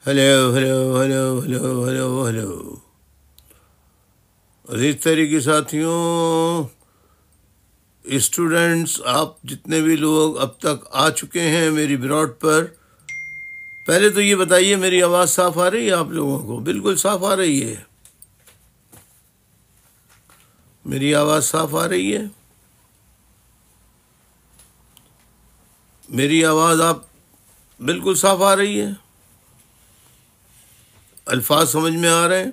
Hello hello hello hello hello hello عزیز تحریکی ساتھیوں، اسٹوڈنٹس، آپ جتنے بھی لوگ اب تک آ چکے ہیں میری براڈ پر، پہلے تو یہ بتائیے میری آواز صاف آ رہی ہے آپ لوگوں کو؟ بالکل صاف آ رہی ہے؟ میری آواز صاف آ رہی ہے؟ میری آواز آپ بالکل صاف آ رہی ہے؟ الفاظ سمجھ میں آ رہے ہیں؟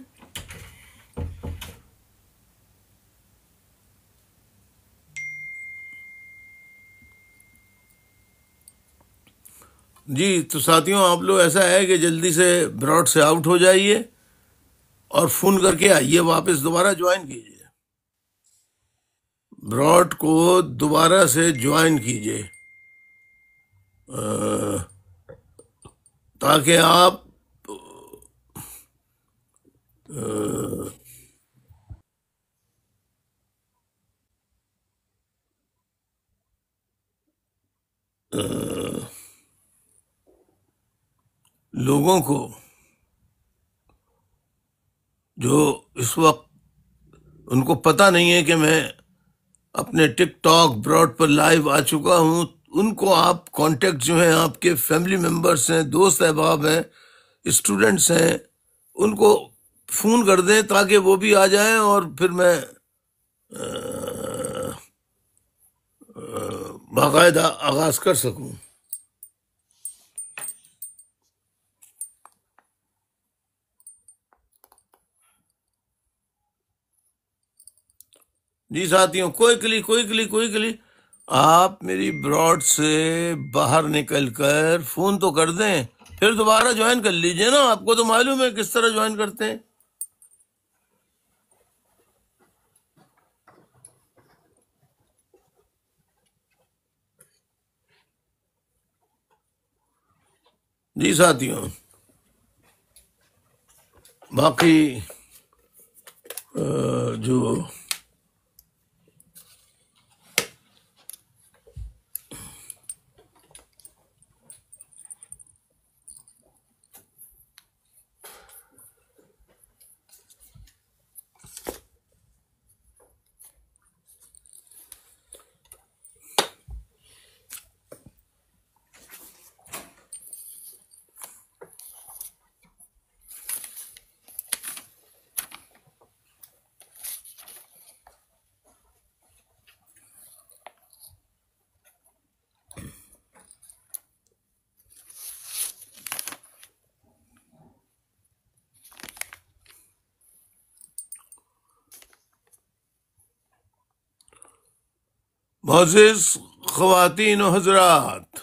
جی تو ساتھیوں، آپ لوگ ایسا ہے کہ جلدی سے براڈ سے آؤٹ ہو جائیے اور فون کر کے آئیے، واپس دوبارہ جوائن کیجیے، براڈ کو دوبارہ سے جوائن کیجیے تاکہ آپ لوگوں کو جو اس وقت ان کو پتہ نہیں ہے کہ میں اپنے ٹک ٹاک براڈ پر لائیو آ چکا ہوں، ان کو آپ کانٹیکٹ جو ہیں، آپ کے فیملی ممبرس ہیں، دوست احباب ہیں، اسٹوڈنٹس ہیں، ان کو فون کر دیں تاکہ وہ بھی آ جائیں اور پھر میں باقاعدہ آغاز کر سکوں۔ جی ساتھیوں، کوئی کلی آپ میری براڈ سے باہر نکل کر فون تو کر دیں، پھر دوبارہ جوائن کر لیجئے نا، آپ کو تو معلوم ہے کس طرح جوائن کرتے ہیں۔ جی ساتھیوں، باقی جو معزز خواتین و حضرات،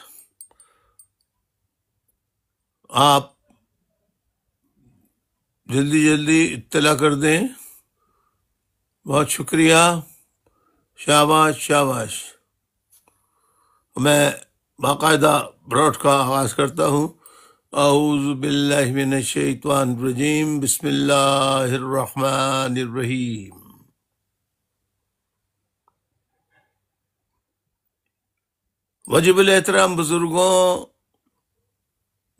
آپ جلدی اطلاع کر دیں۔ بہت شکریہ، شاباش۔ میں باقاعدہ براڈ کا آغاز کرتا ہوں۔ اعوذ باللہ من الشیطان الرجیم، بسم اللہ الرحمن الرحیم۔ واجب الاحترام بزرگوں،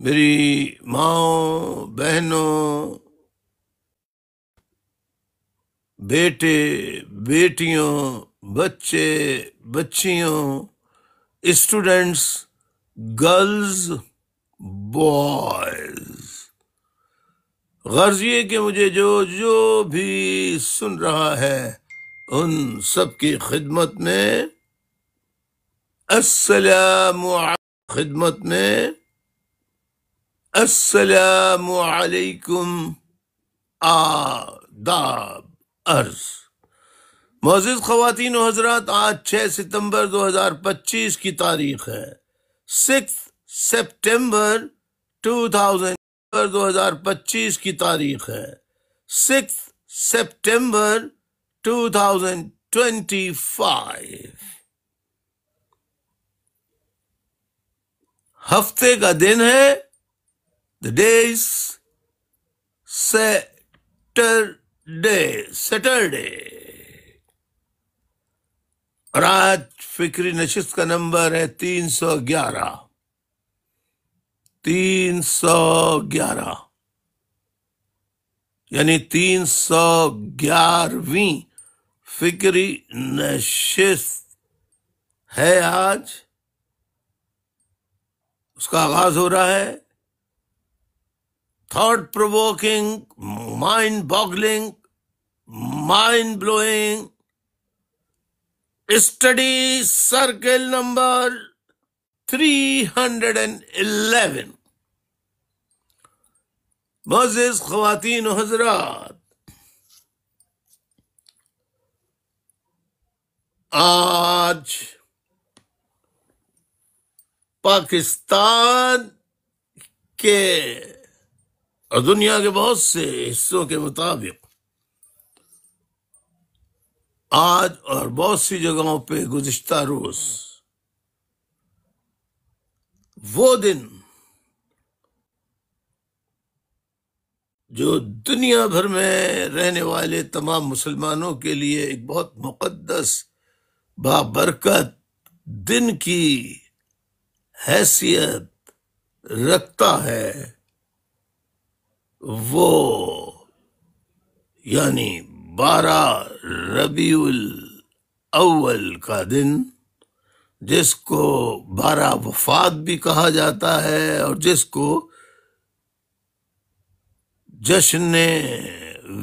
میری ماؤں، بہنوں، بیٹے، بیٹیوں، بچے، بچیوں، اسٹوڈنٹس، گرلز، بوائز، غرض یہ کہ مجھے جو بھی سن رہا ہے ان سب کی خدمت میں السلام علیکم آداب عرض۔ معزز خواتین و حضرات، آج 6 ستمبر 2025 کی تاریخ ہے، 6 سپٹمبر 2025 کی تاریخ ہے، 6 سپٹمبر 2025۔ ہفتے کا دن ہے، the days Saturday، اور آج فکری نشست کا نمبر ہے 311۔ 311 یعنی 311ویں فکری نشست ہے آج. اس کا آغاز ہو رہا ہے thought provoking, mind boggling, mind blowing study circle number 311. معزز خواتین و حضرات، آج پاکستان کے اور دنیا کے بہت سے حصوں کے مطابق آج اور بہت سی جگہوں پہ گزشتہ روز وہ دن جو دنیا بھر میں رہنے والے تمام مسلمانوں کے لیے ایک بہت مقدس بابرکت دن کی حیثیت رکھتا ہے، وہ یعنی 12 ربیع الاول کا دن، جس کو 12 وفات بھی کہا جاتا ہے اور جس کو جشن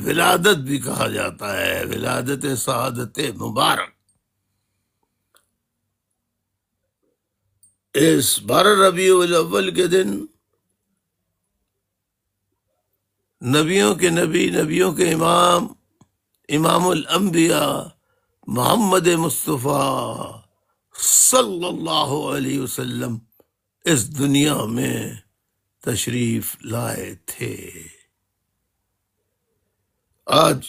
ولادت بھی کہا جاتا ہے، ولادت سعادت مبارک. اس 12 ربیع الاول کے دن نبیوں کے نبی، نبیوں کے امام، امام الانبیاء محمد مصطفیٰ صلی اللہ علیہ وسلم اس دنیا میں تشریف لائے تھے. آج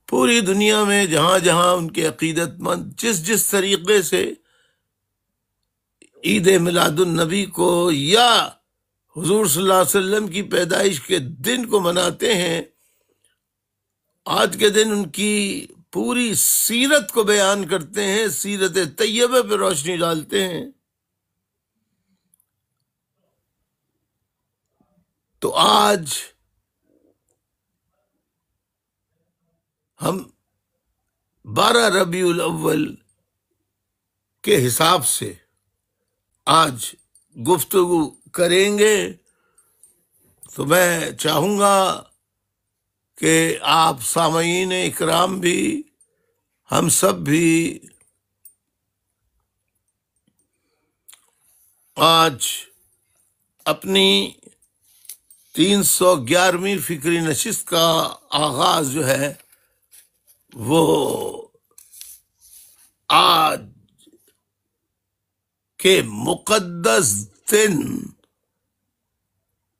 پوری دنیا میں جہاں جہاں ان کے عقیدت مند جس طریقے سے عید میلاد النبی کو یا حضور صلی اللہ علیہ وسلم کی پیدائش کے دن کو مناتے ہیں، آج کے دن ان کی پوری سیرت کو بیان کرتے ہیں، سیرت طیبہ پہ روشنی ڈالتے ہیں. تو آج ہم 12 ربیع الاول کے حساب سے آج گفتگو کریں گے. تو میں چاہوں گا کہ آپ سامعین اکرام بھی، ہم سب بھی آج اپنی 311ویں فکری نشست کا آغاز جو ہے وہ آج کے مقدس دن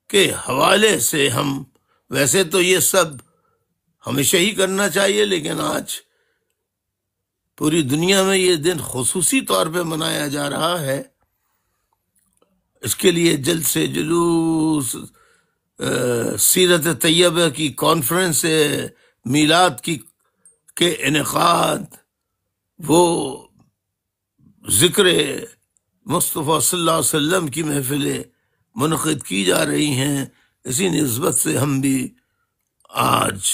کے حوالے سے ہم، ویسے تو یہ سب ہمیشہ ہی کرنا چاہیے، لیکن آج پوری دنیا میں یہ دن خصوصی طور پہ منایا جا رہا ہے. اس کے لیے جلد سے جلوس، سیرت طیبہ کی کانفرنس، میلاد کے انعقاد، وہ ذکر مصطفیٰ صلی اللہ علیہ وسلم کی محفلیں منعقد کی جا رہی ہیں. اسی نسبت سے ہم بھی آج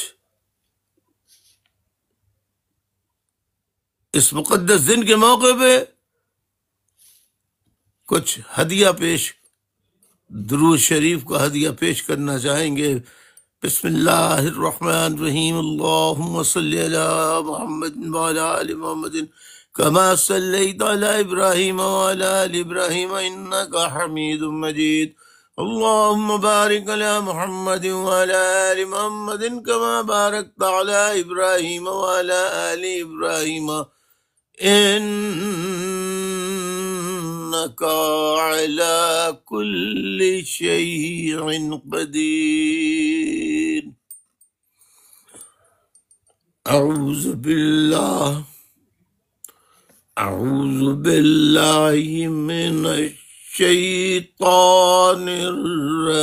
اس مقدس دن کے موقع پہ کچھ ہدیہ پیش، درود شریف کا ہدیہ پیش کرنا چاہیں گے. بسم اللہ الرحمن الرحیم. اللہم صلی علی محمد وعلی آل محمد كما صليت على إبراهيم وعلى آل إبراهيم إنك حميد مجيد. اللهم بارك على محمد وعلى آل محمد كما باركت على إبراهيم وعلى آل إبراهيم إنك على كل شيء قدير. أعوذ بالله من الشيطان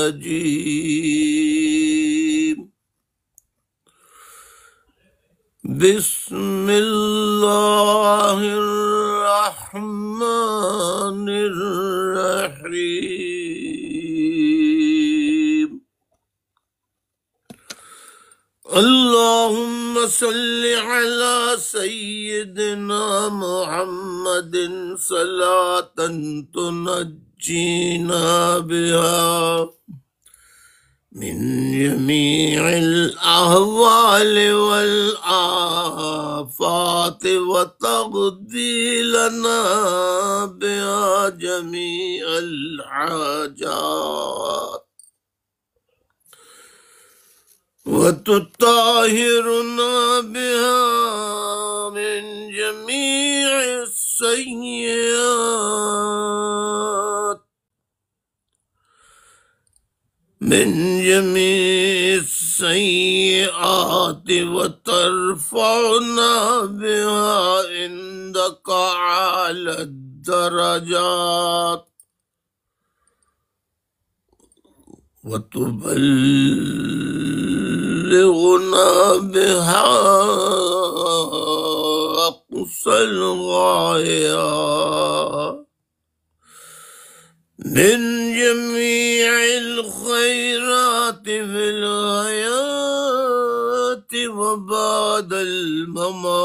الرجيم. بسم الله الرحمن الرحيم. اللهم صل على سيدنا محمد صلاة تنجينا بها من جميع الأهوال والآفات وتقضي لنا بها جميع الحاجات وتطهرنا بها من جميع السيئات وترفعنا بها عندك على الدرجات وتبلغنا بها أقصى الغايات من جميع الخيرات في الحياة وبعد الممات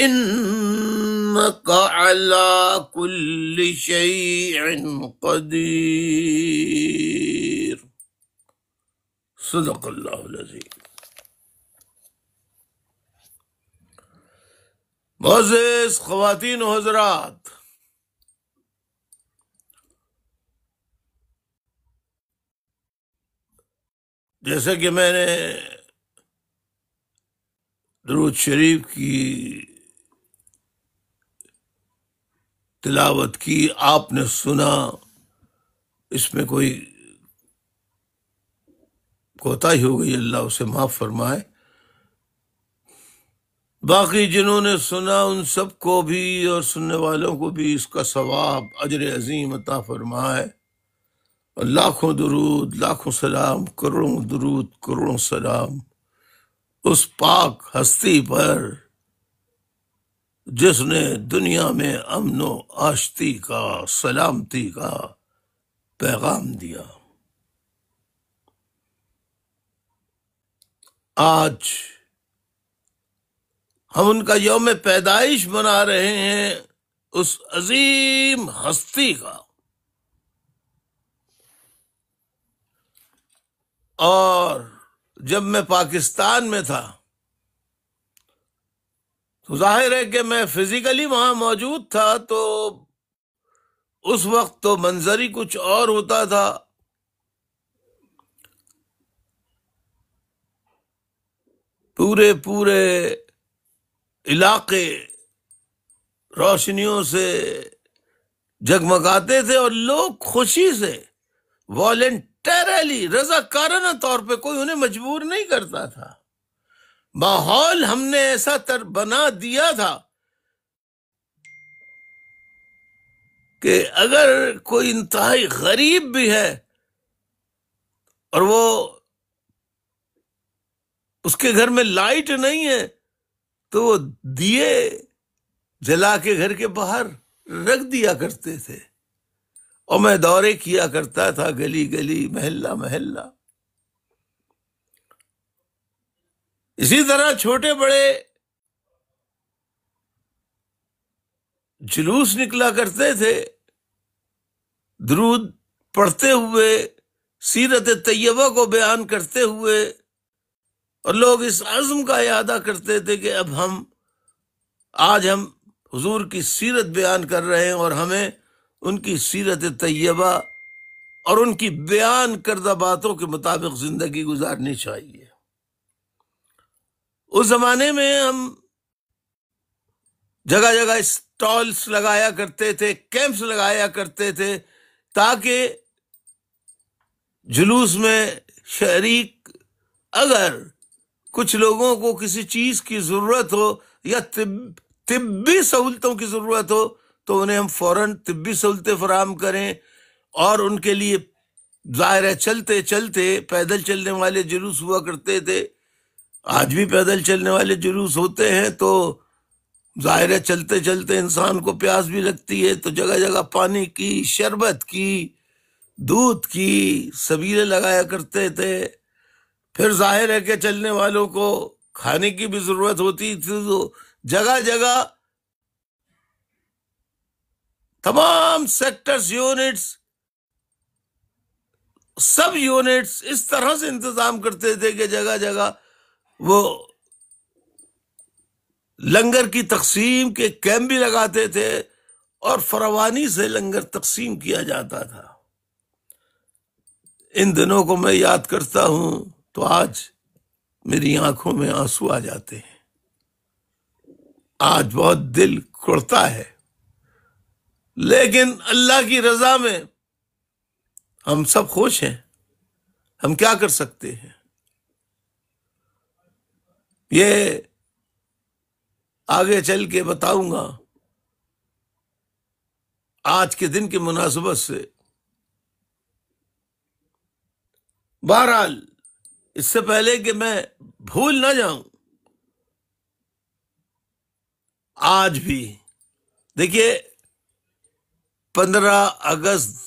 إنك على كل شيء قدير. صدق اللہ العظیم. معزز خواتین و حضرات، جیسا کہ میں نے درود شریف کی تلاوت کی، آپ نے سنا، اس میں کوئی کوتاہی ہو گئی اللہ اسے معاف فرمائے. باقی جنہوں نے سنا ان سب کو بھی اور سننے والوں کو بھی اس کا ثواب اجر عظیم عطا فرمائے. اور لاکھوں درود، لاکھوں سلام، کروڑوں درود، کروڑوں سلام اس پاک ہستی پر جس نے دنیا میں امن و آشتی کا، سلامتی کا پیغام دیا. آج ہم ان کا یوم پیدائش منا رہے ہیں، اس عظیم ہستی کا. اور جب میں پاکستان میں تھا تو ظاہر ہے کہ میں فزیکلی وہاں موجود تھا، تو اس وقت تو منظر ہی کچھ اور ہوتا تھا. پورے علاقے روشنیوں سے جگمگاتے تھے اور لوگ خوشی سے والنٹیرلی، رضاکارانہ طور پہ، کوئی انہیں مجبور نہیں کرتا تھا. ماحول ہم نے ایسا بنا دیا تھا کہ اگر کوئی انتہائی غریب بھی ہے اور وہ اس کے گھر میں لائٹ نہیں ہے تو وہ دیے جلا کے گھر کے باہر رکھ دیا کرتے تھے. اور میں دورے کیا کرتا تھا گلی گلی، محلہ محلہ. اسی طرح چھوٹے بڑے جلوس نکلا کرتے تھے، درود پڑھتے ہوئے، سیرت طیبہ کو بیان کرتے ہوئے، اور لوگ اس عزم کا اعادہ کرتے تھے کہ اب آج ہم حضور کی سیرت بیان کر رہے ہیں اور ہمیں ان کی سیرت طیبہ اور ان کی بیان کردہ باتوں کے مطابق زندگی گزارنی چاہیے. اس زمانے میں ہم جگہ جگہ اسٹالس لگایا کرتے تھے، کیمپس لگایا کرتے تھے، تاکہ جلوس میں شریک اگر کچھ لوگوں کو کسی چیز کی ضرورت ہو یا طبی سہولتوں کی ضرورت ہو تو انہیں ہم فوراً طبی سہولتیں فراہم کریں. اور ان کے لیے ظاہر ہے چلتے چلتے پیدل چلنے والے جلوس ہوا کرتے تھے، آج بھی پیدل چلنے والے جلوس ہوتے ہیں. تو ظاہر ہے چلتے چلتے انسان کو پیاس بھی لگتی ہے، تو جگہ جگہ پانی کی، شربت کی، دودھ کی سبیلیں لگایا کرتے تھے۔ پھر ظاہر ہے کہ چلنے والوں کو کھانے کی بھی ضرورت ہوتی تھی، تو جگہ جگہ تمام سیکٹرز، یونٹس، سب یونٹس اس طرح سے انتظام کرتے تھے کہ جگہ جگہ وہ لنگر کی تقسیم کے کیمپ بھی لگاتے تھے، اور فراوانی سے لنگر تقسیم کیا جاتا تھا۔ ان دنوں کو میں یاد کرتا ہوں تو آج میری آنکھوں میں آنسو آ جاتے ہیں، آج بہت دل کڑتا ہے، لیکن اللہ کی رضا میں ہم سب خوش ہیں۔ ہم کیا کر سکتے ہیں؟ یہ آگے چل کے بتاؤں گا۔ آج کے دن کی مناسبت سے بہرحال اس سے پہلے کہ میں بھول نہ جاؤں، آج بھی دیکھیے 15 اگست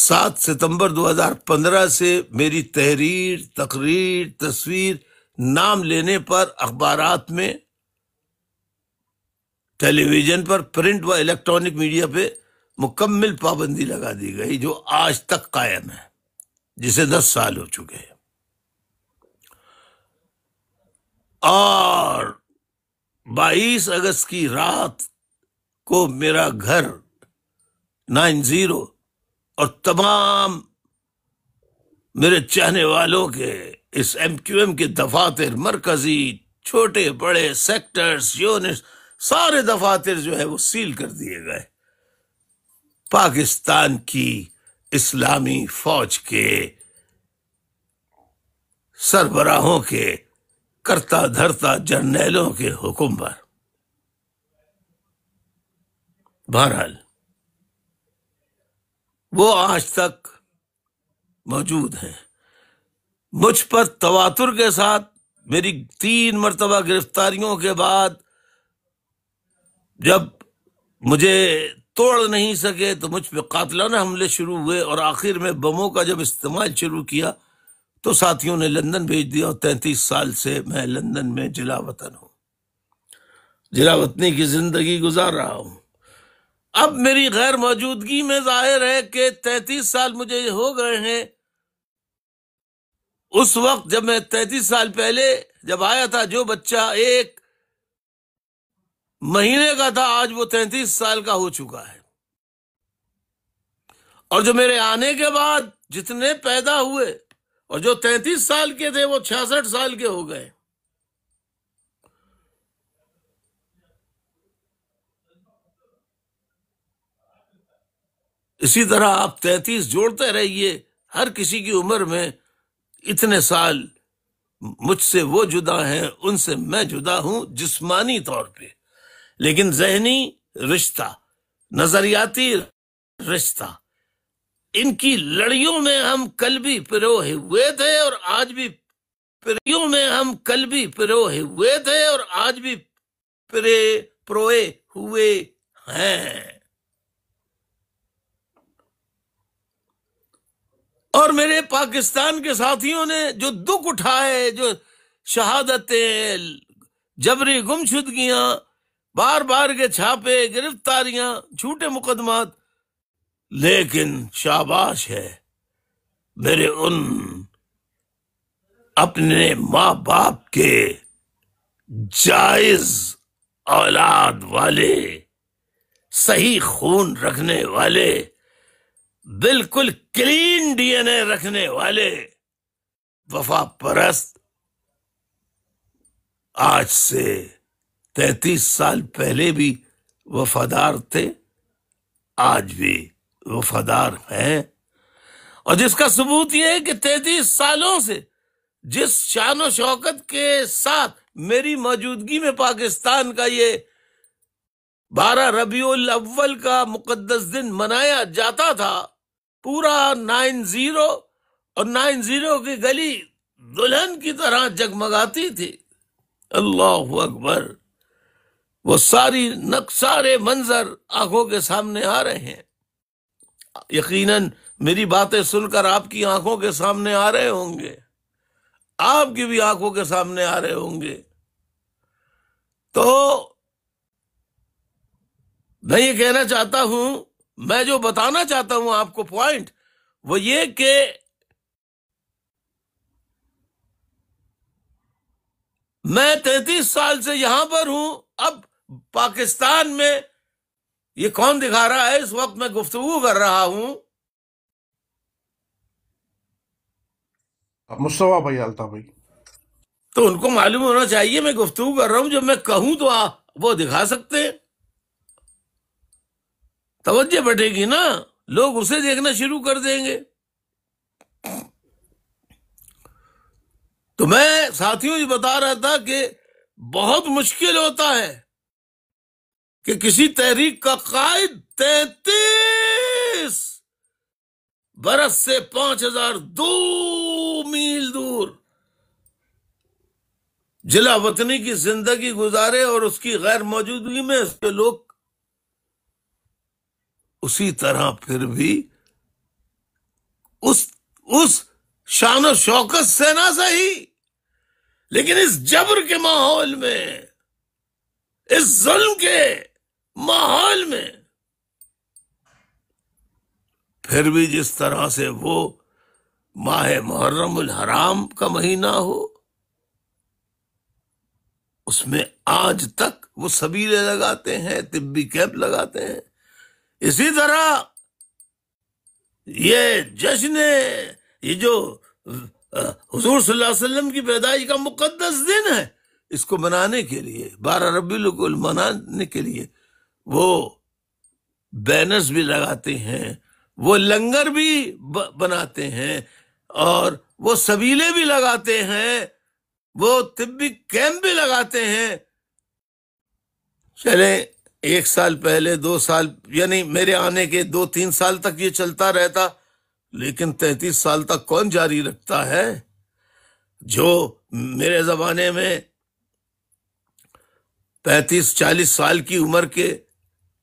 7 ستمبر 2015 سے میری تحریر، تقریر، تصویر، نام لینے پر اخبارات میں، ٹیلی ویژن پر، پرنٹ و الیکٹرانک میڈیا پہ مکمل پابندی لگا دی گئی، جو آج تک قائم ہے، جسے 10 سال ہو چکے ہیں۔ اور 22 اگست کی رات کو میرا گھر 90 اور تمام میرے چاہنے والوں کے اس MQM کے دفاتر، مرکزی، چھوٹے بڑے سیکٹرز، یونٹس، سارے دفاتر جو ہے وہ سیل کر دیے گئے۔ پاکستان کی اسلامی فوج کے سربراہوں کے کرتا دھرتا جرنیلوں کے حکم پر۔ بہرحال وہ آج تک موجود ہیں۔ مجھ پر تواتر کے ساتھ میری 3 مرتبہ گرفتاریوں کے بعد جب مجھے توڑ نہیں سکے تو مجھ پہ قاتلانہ حملے شروع ہوئے، اور آخر میں بموں کا جب استعمال شروع کیا تو ساتھیوں نے لندن بھیج دیا، اور 33 سال سے میں لندن میں جلا وطن ہوں، جلا وطنی کی زندگی گزار رہا ہوں۔ اب میری غیر موجودگی میں ظاہر ہے کہ 33 سال مجھے ہو گئے ہیں۔ اس وقت جب میں 33 سال پہلے جب آیا تھا، جو بچہ 1 مہینے کا تھا آج وہ 33 سال کا ہو چکا ہے، اور جو میرے آنے کے بعد جتنے پیدا ہوئے اور جو 33 سال کے تھے وہ 66 سال کے ہو گئے۔ اسی طرح آپ 33 جوڑتے رہیے، ہر کسی کی عمر میں اتنے سال مجھ سے وہ جدا ہیں، ان سے میں جدا ہوں جسمانی طور پہ، لیکن ذہنی رشتہ، نظریاتی رشتہ، ان کی لڑیوں میں ہم کل بھی پروئے ہوئے تھے اور آج بھی پروئے ہوئے ہیں۔ اور میرے پاکستان کے ساتھیوں نے جو دکھ اٹھائے، جو شہادتیں، جبری گمشدگیاں، بار بار کے چھاپے، گرفتاریاں، جھوٹے مقدمات، لیکن شاباش ہے میرے ان اپنے ماں باپ کے جائز اولاد والے، صحیح خون رکھنے والے، بالکل کلین DNA رکھنے والے، وفا پرست، آج سے 33 سال پہلے بھی وفادار تھے، آج بھی وفادار ہیں۔ اور جس کا ثبوت یہ ہے کہ 33 سالوں سے جس شان و شوکت کے ساتھ میری موجودگی میں پاکستان کا یہ 12 ربیع الاول کا مقدس دن منایا جاتا تھا، پورا 90 اور 90 کی گلی دلہن کی طرح جگمگاتی تھی. اللہ اکبر. وہ سارے منظر آنکھوں کے سامنے آ رہے ہیں. یقیناً میری باتیں سن کر آپ کی آنکھوں کے سامنے آ رہے ہوں گے، آپ کی بھی آنکھوں کے سامنے آ رہے ہوں گے. تو میں یہ کہنا چاہتا ہوں، میں جو بتانا چاہتا ہوں آپ کو پوائنٹ، وہ یہ کہ میں 33 سال سے یہاں پر ہوں. اب پاکستان میں یہ کون دکھا رہا ہے؟ اس وقت میں گفتگو کر رہا ہوں. مصطفیٰ بھائی، الطاف بھائی. تو ان کو معلوم ہونا چاہیے میں گفتگو کر رہا ہوں. جب میں کہوں تو وہ دکھا سکتے ہیں. توجہ بٹے گی نا، لوگ اسے دیکھنا شروع کر دیں گے. تو میں ساتھیوں یہ بتا رہا تھا کہ بہت مشکل ہوتا ہے کہ کسی تحریک کا قائد 33 برس سے 5002 میل دور جلا وطنی کی زندگی گزارے اور اس کی غیر موجودگی میں اس کے لوگ اسی طرح پھر بھی اس شان و شوکت سے نہ صحیح، لیکن اس جبر کے ماحول میں، اس ظلم کے ماحول میں پھر بھی جس طرح سے وہ ماہ محرم الحرام کا مہینہ ہو، اس میں آج تک وہ سبیلے لگاتے ہیں، طبی کیمپ لگاتے ہیں. اسی طرح یہ جشن، یہ جو حضور صلی اللہ علیہ وسلم کی پیدائش کا مقدس دن ہے، اس کو منانے کے لیے، 12 ربیع الاول منانے کے لیے وہ بینرز بھی لگاتے ہیں، وہ لنگر بھی بناتے ہیں، اور وہ سبیلے بھی لگاتے ہیں، وہ طبی کیمپ بھی لگاتے ہیں. چلیں 1 سال پہلے، 2 سال، یعنی میرے آنے کے 2-3 سال تک یہ چلتا رہتا، لیکن 33 سال تک کون جاری رکھتا ہے؟ جو میرے زمانے میں 35-40 سال کی عمر کے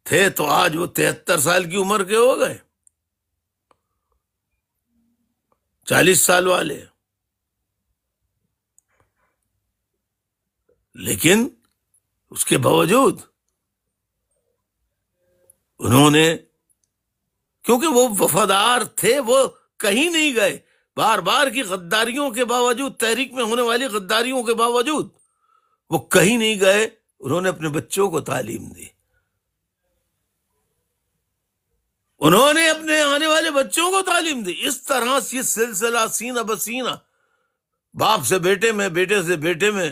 تھے تو آج وہ 73 سال کی عمر کے ہو گئے. 40 سال والے. لیکن اس کے باوجود انہوں نے، کیونکہ وہ وفادار تھے، وہ کہیں نہیں گئے. بار بار کی غداریوں کے باوجود، تحریک میں ہونے والی غداریوں کے باوجود وہ کہیں نہیں گئے. انہوں نے اپنے بچوں کو تعلیم دی، انہوں نے اپنے آنے والے بچوں کو تعلیم دی. اس طرح سے یہ سلسلہ سینہ بسینہ، باپ سے بیٹے میں، بیٹے سے بیٹے میں،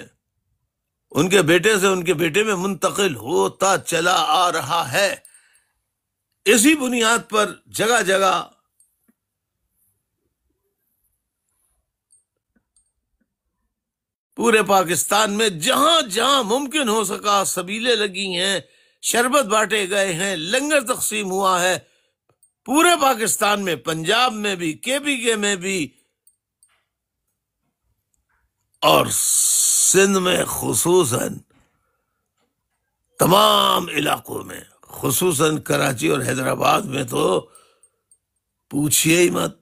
ان کے بیٹے سے ان کے بیٹے میں منتقل ہوتا چلا آ رہا ہے. اسی بنیاد پر جگہ جگہ پورے پاکستان میں جہاں جہاں ممکن ہو سکا سبیلے لگی ہیں، شربت بانٹے گئے ہیں، لنگر تقسیم ہوا ہے. پورے پاکستان میں، پنجاب میں بھی، KPK میں بھی، اور سندھ میں خصوصاً تمام علاقوں میں، خصوصاً کراچی اور حیدرآباد میں تو پوچھئے ہی مت.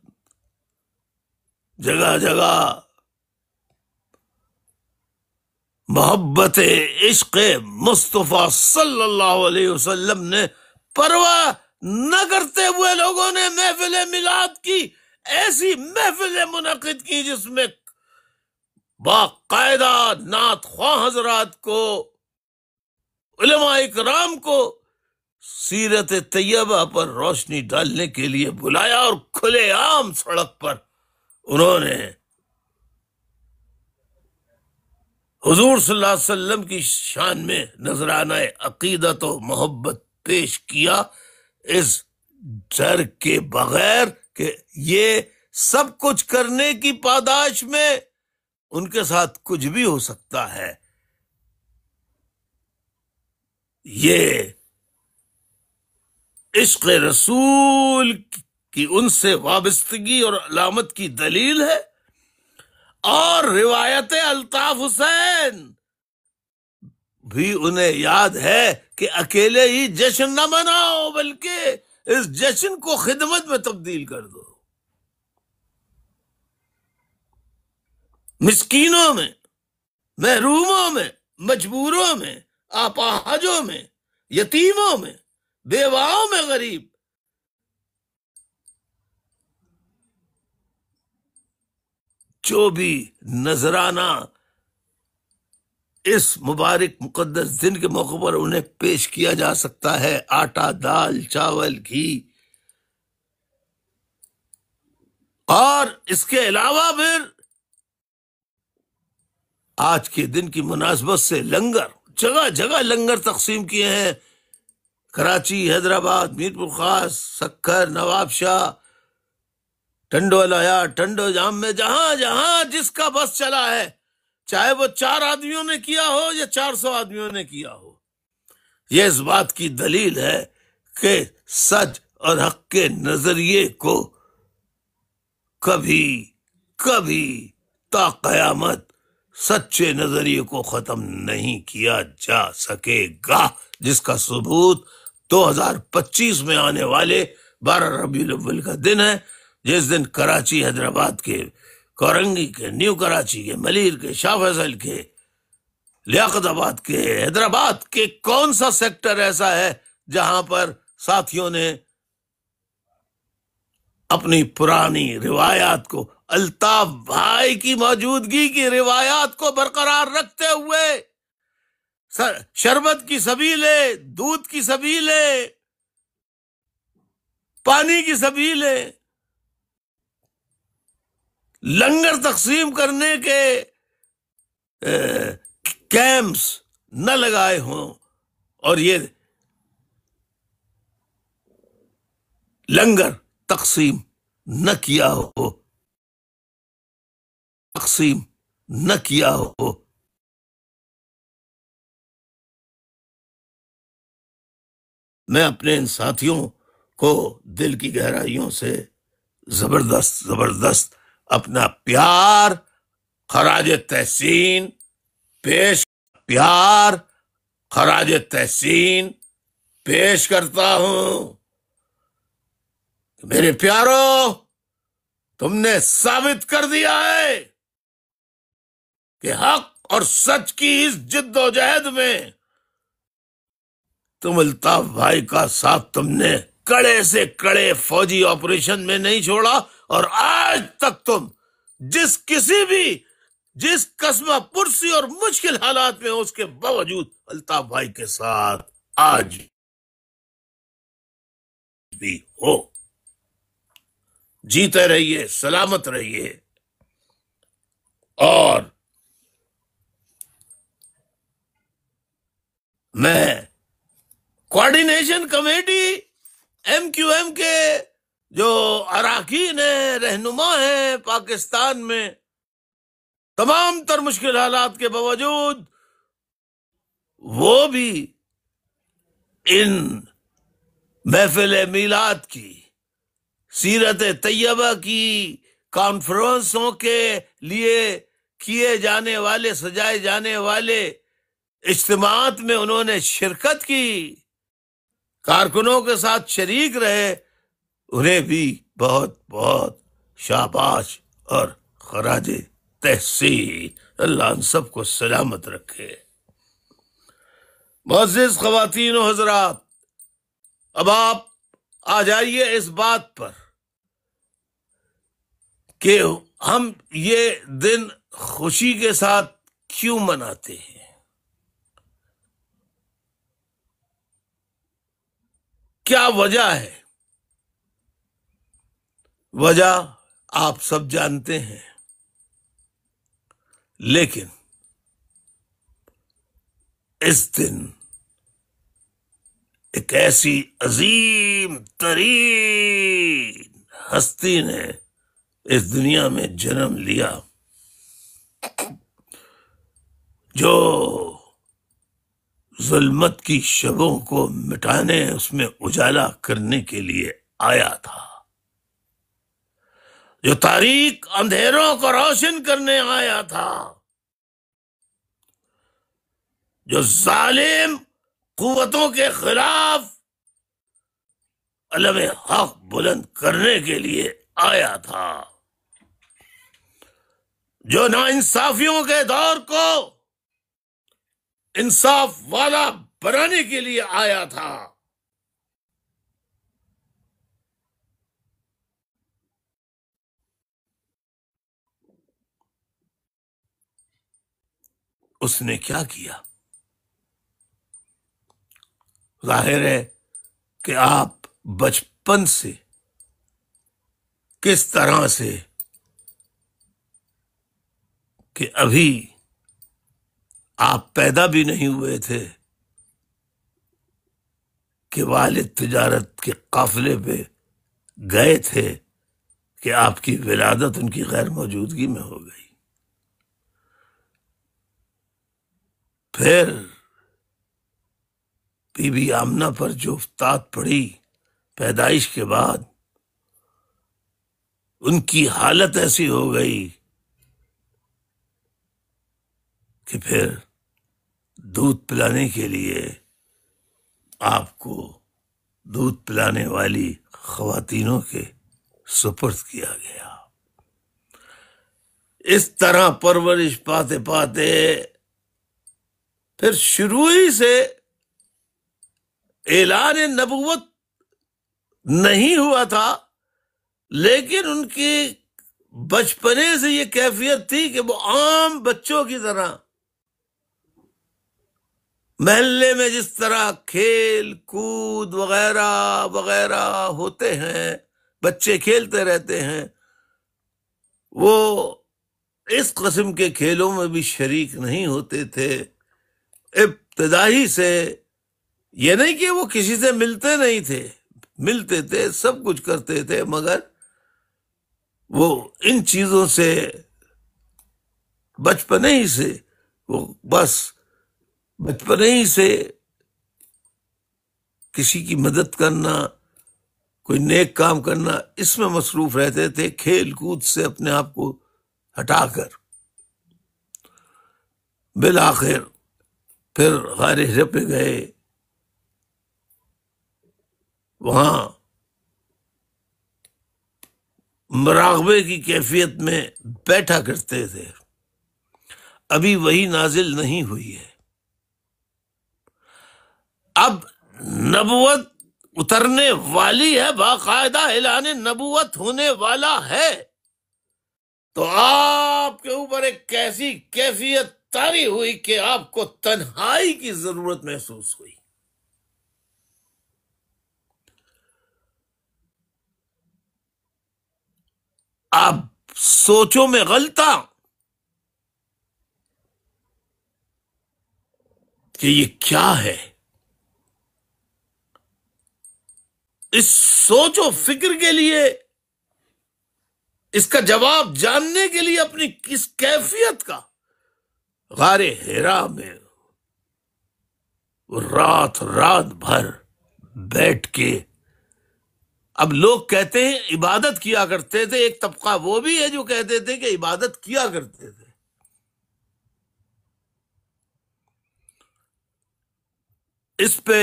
جگہ جگہ محبت عشق مصطفیٰ صلی اللہ علیہ وسلم نے پرواہ نہ کرتے ہوئے لوگوں نے محفل میلاد کی، ایسی محفل منعقد کی جس میں باقاعدہ نعت خواہ حضرات کو، علماء اکرام کو سیرت طیبہ پر روشنی ڈالنے کے لیے بلایا، اور کھلے عام سڑک پر انہوں نے حضور صلی اللہ علیہ وسلم کی شان میں نذرانہ عقیدت و محبت پیش کیا، اس ڈر کے بغیر کہ یہ سب کچھ کرنے کی پاداش میں ان کے ساتھ کچھ بھی ہو سکتا ہے. یہ عشق رسول کی ان سے وابستگی اور علامت کی دلیل ہے. اور روایت الطاف حسین بھی انہیں یاد ہے کہ اکیلے ہی جشن نہ مناؤ، بلکہ اس جشن کو خدمت میں تبدیل کر دو، مسکینوں میں، محروموں میں، مجبوروں میں، اپاہجوں میں، یتیموں میں، بیواؤں میں، غریب، جو بھی نذرانہ اس مبارک مقدس دن کے موقع پر انہیں پیش کیا جا سکتا ہے، آٹا، دال، چاول، گھی، اور اس کے علاوہ پھر آج کے دن کی مناسبت سے لنگر، جگہ جگہ لنگر تقسیم کیے ہیں، کراچی، حیدرآباد، میر پور خاص، سکھر، نواب شاہ، ٹنڈو الایا، ٹنڈو جام میں، جہاں جہاں جس کا بس چلا ہے، چاہے وہ 4 آدمیوں نے کیا ہو یا 400 آدمیوں نے کیا ہو، یہ اس بات کی دلیل ہے کہ سچ اور حق کے نظریے کو کبھی کبھی تا قیامت سچے نظریے کو ختم نہیں کیا جا سکے گا، جس کا ثبوت 2025 میں آنے والے 12 ربیع الاول کا دن ہے، جس دن کراچی، حیدرآباد کے، کورنگی کے، نیو کراچی کے، ملیر کے، شاہ فیصل کے، لیاقت آباد کے، حیدرآباد کے کون سا سیکٹر ایسا ہے جہاں پر ساتھیوں نے اپنی پرانی روایات کو، الطاف بھائی کی موجودگی کی روایات کو برقرار رکھتے ہوئے، شربت کی سبیلیں، دودھ کی سبیلیں، پانی کی سبیلیں، لنگر تقسیم کرنے کے کیمپس نہ لگائے ہوں، اور یہ لنگر تقسیم نہ کیا ہو، تقسیم نہ کیا ہو، میں اپنے ان ساتھیوں کو دل کی گہرائیوں سے زبردست اپنا پیار، خراج تحسین پیش کرتا ہوں۔ میرے پیارو، تم نے ثابت کر دیا ہے کہ حق اور سچ کی اس جد و جہد میں تم الطاف بھائی کا ساتھ تم نے کڑے سے کڑے فوجی آپریشن میں نہیں چھوڑا، اور آج تک تم جس قسمہ پرسی اور مشکل حالات میں ہو، اس کے باوجود الطاف بھائی کے ساتھ آج بھی ہو۔ جیتے رہیے، سلامت رہیے، اور میں کوارڈینیشن کمیٹی MQM کے جو اراکین ہیں، رہنما ہیں پاکستان میں، تمام تر مشکل حالات کے باوجود وہ بھی ان محفل میلاد کی، سیرت طیبہ کی کانفرنسوں کے لیے کیے جانے والے، سجائے جانے والے اجتماعات میں انہوں نے شرکت کی، کارکنوں کے ساتھ شریک رہے، انہیں بھی بہت بہت شاباش اور خراج تحسین۔ اللہ ان سب کو سلامت رکھے۔ معزز خواتین و حضرات، اب آپ آ جائیے اس بات پر کہ ہم یہ دن خوشی کے ساتھ کیوں مناتے ہیں۔ کیا وجہ ہے؟ وجہ آپ سب جانتے ہیں، لیکن اس دن ایک ایسی عظیم ترین ہستی نے اس دنیا میں جنم لیا جو ظلمت کی شبوں کو مٹانے، اس میں اجالا کرنے کے لیے آیا تھا۔ جو تاریک اندھیروں کو روشن کرنے آیا تھا، جو ظالم قوتوں کے خلاف علم حق بلند کرنے کے لیے آیا تھا، جو ناانصافیوں کے دور کو انصاف والا بنانے کے لیے آیا تھا، اس نے کیا کیا؟ ظاہر ہے کہ آپ بچپن سے کس طرح سے کہ ابھی آپ پیدا بھی نہیں ہوئے تھے کہ والد تجارت کے قافلے پہ گئے تھے کہ آپ کی ولادت ان کی غیر موجودگی میں ہو گئی. پھر بی بی آمنہ پر جو افتاد پڑی پیدائش کے بعد، ان کی حالت ایسی ہو گئی کہ پھر دودھ پلانے کے لیے آپ کو دودھ پلانے والی خواتینوں کے سپرد کیا گیا. اس طرح پرورش پاتے پاتے پھر شروع ہی سے اعلان نبوت نہیں ہوا تھا، لیکن ان کی بچپنے سے یہ کیفیت تھی کہ وہ عام بچوں کی طرح محلے میں جس طرح کھیل کود وغیرہ وغیرہ ہوتے ہیں، بچے کھیلتے رہتے ہیں، وہ اس قسم کے کھیلوں میں بھی شریک نہیں ہوتے تھے. ابتدائی سے یہ نہیں کہ وہ کسی سے ملتے نہیں تھے، ملتے تھے، سب کچھ کرتے تھے، مگر وہ ان چیزوں سے بچپنے ہی سے وہ بس بچپنے ہی سے کسی کی مدد کرنا، کوئی نیک کام کرنا، اس میں مصروف رہتے تھے، کھیل کود سے اپنے آپ کو ہٹا کر. بالآخر پھر غار ہرا پہ گئے، وہاں مراقبے کی کیفیت میں بیٹھا کرتے تھے. ابھی وہی نازل نہیں ہوئی ہے، اب نبوت اترنے والی ہے، باقاعدہ اعلان نبوت ہونے والا ہے. تو آپ کے اوپر ایک کیسی کیفیت طاری ہوئی کہ آپ کو تنہائی کی ضرورت محسوس ہوئی. آپ سوچوں میں غلطہ کہ یہ کیا ہے. اس سوچ و فکر کے لیے، اس کا جواب جاننے کے لیے اپنی کس کیفیت کا غار ہرا میں رات بھر بیٹھ کے، اب لوگ کہتے ہیں عبادت کیا کرتے تھے، ایک طبقہ وہ بھی ہے جو کہتے تھے کہ عبادت کیا کرتے تھے. اس پہ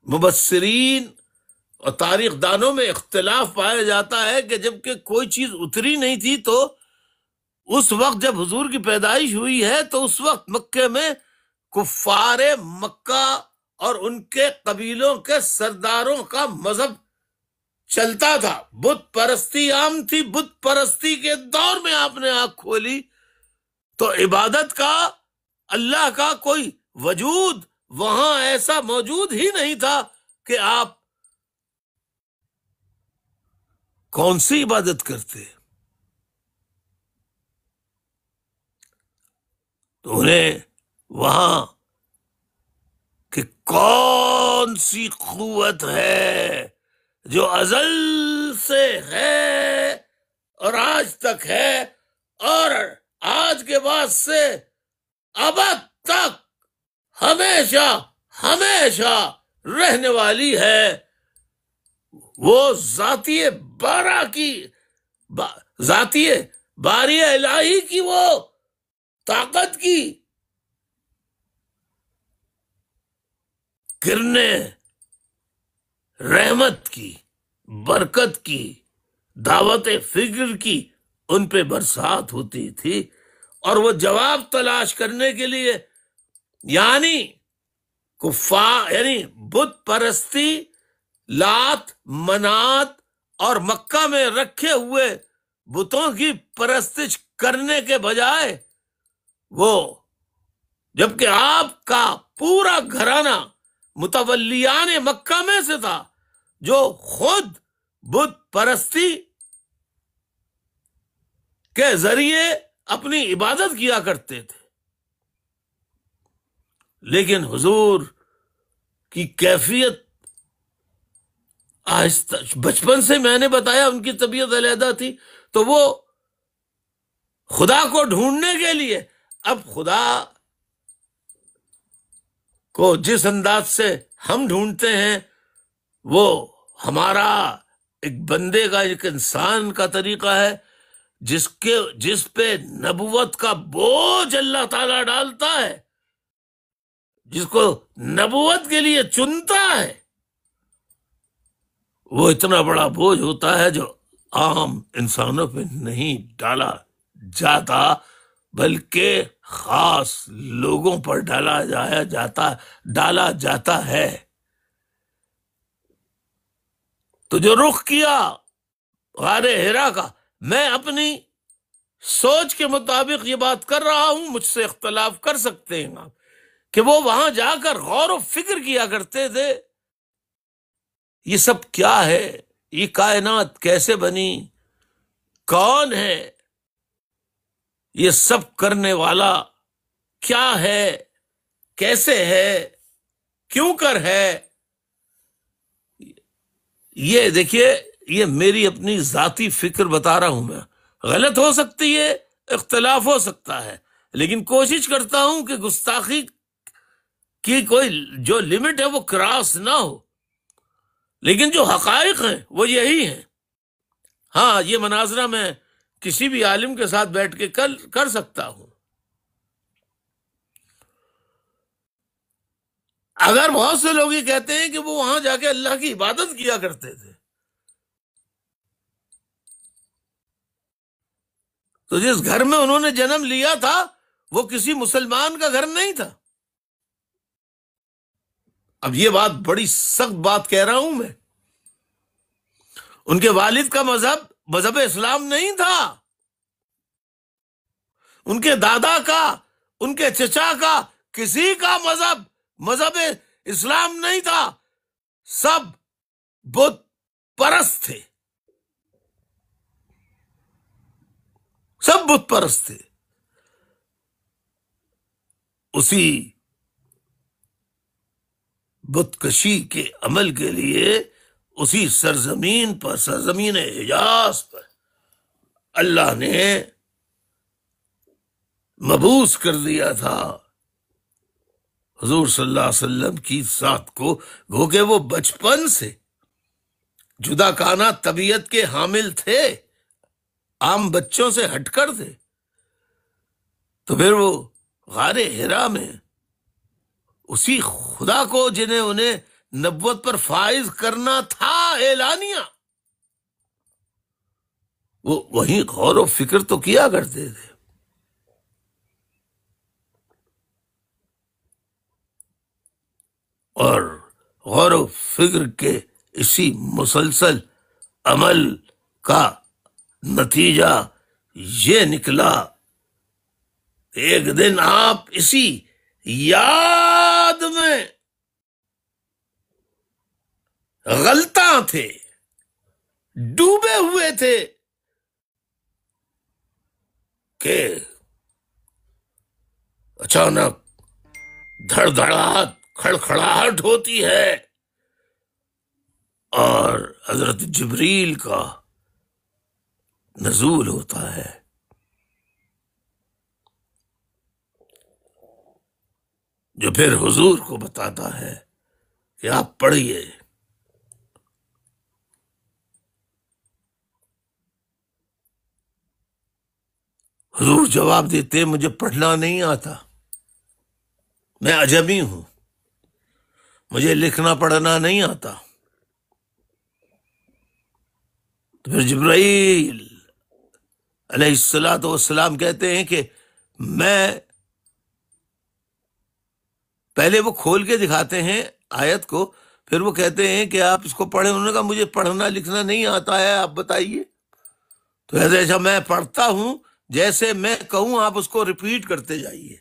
مبصرین اور تاریخ دانوں میں اختلاف پایا جاتا ہے کہ جب کہ کوئی چیز اتری نہیں تھی تو اس وقت جب حضور کی پیدائش ہوئی ہے تو اس وقت مکے میں کفار مکہ اور ان کے قبیلوں کے سرداروں کا مذہب چلتا تھا، بت پرستی عام تھی. بت پرستی کے دور میں آپ نے آنکھ کھولی تو عبادت کا، اللہ کا کوئی وجود وہاں ایسا موجود ہی نہیں تھا کہ آپ کون سی عبادت کرتے. تو انہیں وہاں کہ کون سی قوت ہے جو ازل سے ہے اور آج تک ہے اور آج کے بعد سے ابد تک ہمیشہ ہمیشہ رہنے والی ہے، وہ ذاتی بارہ کی ذاتی باری الہی کی وہ طاقت کی کرنیں، رحمت کی، برکت کی، دعوت فکر کی ان پہ برسات ہوتی تھی، اور وہ جواب تلاش کرنے کے لیے یعنی یعنی بت پرستی، لات، منات اور مکہ میں رکھے ہوئے بتوں کی پرستش کرنے کے بجائے وہ، جبکہ آپ کا پورا گھرانہ متولیان مکہ میں سے تھا جو خود بت پرستی کے ذریعے اپنی عبادت کیا کرتے تھے، لیکن حضور کی کیفیت آہستہ، بچپن سے میں نے بتایا ان کی طبیعت علیحدہ تھی، تو وہ خدا کو ڈھونڈنے کے لیے، اب خدا کو جس انداز سے ہم ڈھونڈتے ہیں وہ ہمارا ایک بندے کا، ایک انسان کا طریقہ ہے جس پہ نبوت کا بوجھ اللہ تعالی ڈالتا ہے، جس کو نبوت کے لیے چنتا ہے، وہ اتنا بڑا بوجھ ہوتا ہے جو عام انسانوں پہ نہیں ڈالا جاتا، بلکہ خاص لوگوں پر ڈالا جاتا ہے۔ تو جو رخ کیا غار حرا کا، میں اپنی سوچ کے مطابق یہ بات کر رہا ہوں، مجھ سے اختلاف کر سکتے ہیں آپ، کہ وہ وہاں جا کر غور و فکر کیا کرتے تھے، یہ سب کیا ہے، یہ کائنات کیسے بنی، کون ہے یہ سب کرنے والا، کیا ہے، کیسے ہے، کیوں کر ہے۔ یہ دیکھیے، یہ میری اپنی ذاتی فکر بتا رہا ہوں، میں غلط ہو سکتی ہے، اختلاف ہو سکتا ہے، لیکن کوشش کرتا ہوں کہ گستاخی کی کوئی جو لمٹ ہے وہ کراس نہ ہو، لیکن جو حقائق ہیں وہ یہی ہیں۔ ہاں، یہ مناظرہ میں کسی بھی عالم کے ساتھ بیٹھ کے کر سکتا ہوں۔ اگر بہت سے لوگ یہ کہتے ہیں کہ وہ وہاں جا کے اللہ کی عبادت کیا کرتے تھے، تو جس گھر میں انہوں نے جنم لیا تھا وہ کسی مسلمان کا گھر نہیں تھا۔ اب یہ بات بڑی سخت بات کہہ رہا ہوں میں، ان کے والد کا مذہب اسلام نہیں تھا، ان کے دادا کا، ان کے چچا کا، کسی کا مذہب اسلام نہیں تھا، سب بت پرست تھے، سب بت پرست تھے۔ اسی بت کشی کے عمل کے لیے اسی سرزمین حجاز پر اللہ نے مبعوث کر دیا تھا حضور صلی اللہ علیہ وسلم کی ذات کو، گو کہ وہ بچپن سے جدا کانہ طبیعت کے حامل تھے، عام بچوں سے ہٹ کر تھے، تو پھر وہ غار حرا میں اسی خدا کو جنہیں انہیں نبوت پر فائز کرنا تھا اعلانیہ، وہ وہیں غور و فکر تو کیا کرتے تھے۔ اور غور و فکر کے اسی مسلسل عمل کا نتیجہ یہ نکلا، ایک دن آپ اسی یاد میں غلطاں تھے، ڈوبے ہوئے تھے کہ اچانک دھڑ دھڑاہٹ، کھڑکھڑاہٹ ہوتی ہے اور حضرت جبریل کا نزول ہوتا ہے۔ جو پھر حضور کو بتاتا ہے کہ آپ پڑھیے، حضور جواب دیتے مجھے پڑھنا نہیں آتا، میں عجمی ہوں، مجھے لکھنا پڑھنا نہیں آتا۔ تو پھر جبرائیل علیہ الصلاۃ والسلام کہتے ہیں کہ میں پہلے وہ کھول کے دکھاتے ہیں آیت کو، پھر وہ کہتے ہیں کہ آپ اس کو پڑھیں۔ انہوں نے کہا مجھے پڑھنا لکھنا نہیں آتا ہے، آپ بتائیے۔ تو ایسا میں پڑھتا ہوں، جیسے میں کہوں آپ اس کو ریپیٹ کرتے جائیے۔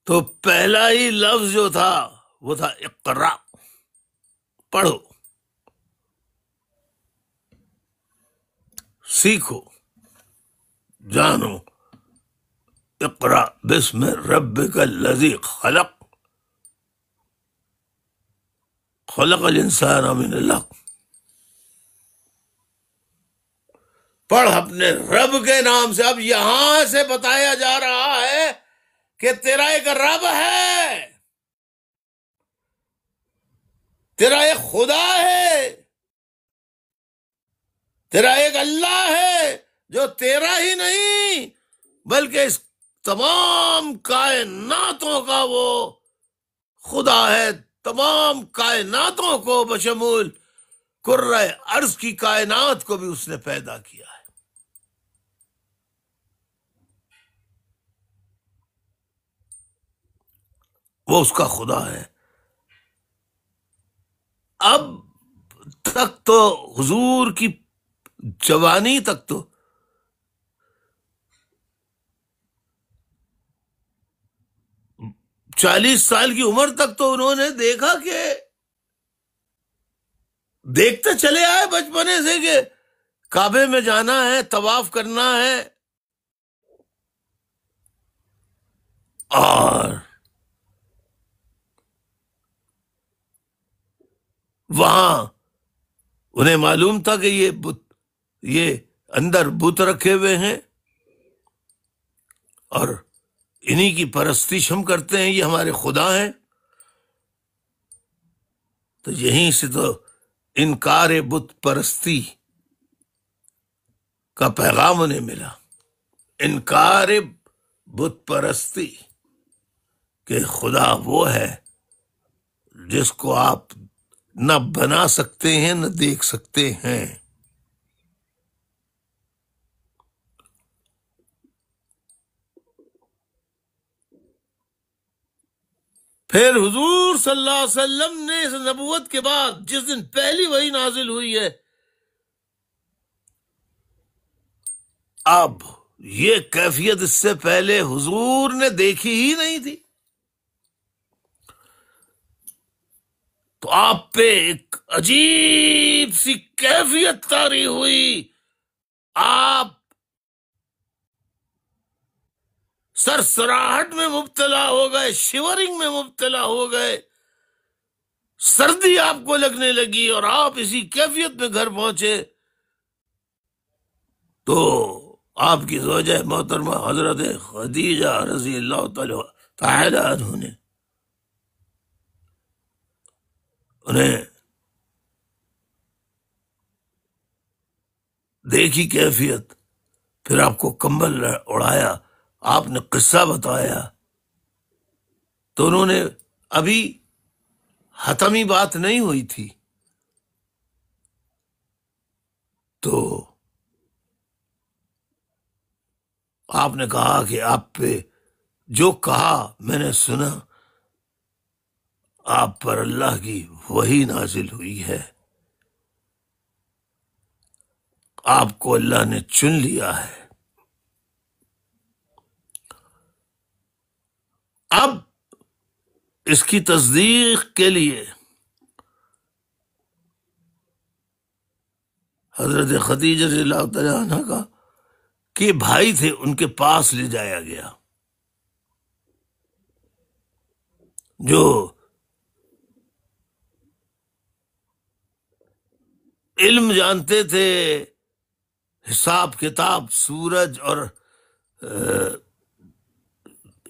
تو پہلا ہی لفظ جو تھا وہ تھا اقرا، پڑھو، سیکھو، جانو۔ اقرا بسم ربک الذی خلق، خلق الانسان من علق، پڑھ اپنے رب کے نام سے۔ اب یہاں سے بتایا جا رہا ہے کہ تیرا ایک رب ہے، تیرا ایک خدا ہے، تیرا ایک اللہ ہے جو تیرا ہی نہیں بلکہ اس تمام کائناتوں کا وہ خدا ہے، تمام کائناتوں کو بشمول کرۂ ارض کی کائنات کو بھی اس نے پیدا کیا ہے۔ وہ اس کا خدا ہے۔ اب تک تو حضور کی جوانی تک تو چالیس سال کی عمر تک تو انہوں نے دیکھا کہ دیکھتے چلے آئے بچپنے سے کہ کعبے میں جانا ہے، طواف کرنا ہے، اور وہاں انہیں معلوم تھا کہ یہ اندر بت رکھے ہوئے ہیں اور انہی کی پرستش ہم کرتے ہیں، یہ ہمارے خدا ہیں۔ تو یہیں سے تو انکار بت پرستی کا پیغام انہیں ملا، انکار بت پرستی، کہ خدا وہ ہے جس کو آپ نہ بنا سکتے ہیں نہ دیکھ سکتے ہیں۔ پھر حضور صلی اللہ علیہ وسلم نے اس نبوت کے بعد جس دن پہلی وحی نازل ہوئی ہے، اب یہ کیفیت اس سے پہلے حضور نے دیکھی ہی نہیں تھی۔ تو آپ پہ ایک عجیب سی کیفیت طاری ہوئی، آپ سرسراہٹ میں مبتلا ہو گئے، شیورنگ میں مبتلا ہو گئے، سردی آپ کو لگنے لگی، اور آپ اسی کیفیت میں گھر پہنچے تو آپ کی زوجہ محترمہ حضرت خدیجہ رضی اللہ تعالی عنہ نے انہیں دیکھی کیفیت، پھر آپ کو کمبل اڑایا، آپ نے قصہ بتایا، تو انہوں نے ابھی حتمی بات نہیں ہوئی تھی، تو آپ نے کہا کہ آپ پہ جو کہا میں نے سنا، آپ پر اللہ کی وحی نازل ہوئی ہے، آپ کو اللہ نے چن لیا ہے۔ اب اس کی تصدیق کے لیے حضرت خدیجہ رضی اللہ تعالی عنہ کا کہ بھائی تھے، ان کے پاس لے جایا گیا، جو علم جانتے تھے، حساب کتاب، سورج اور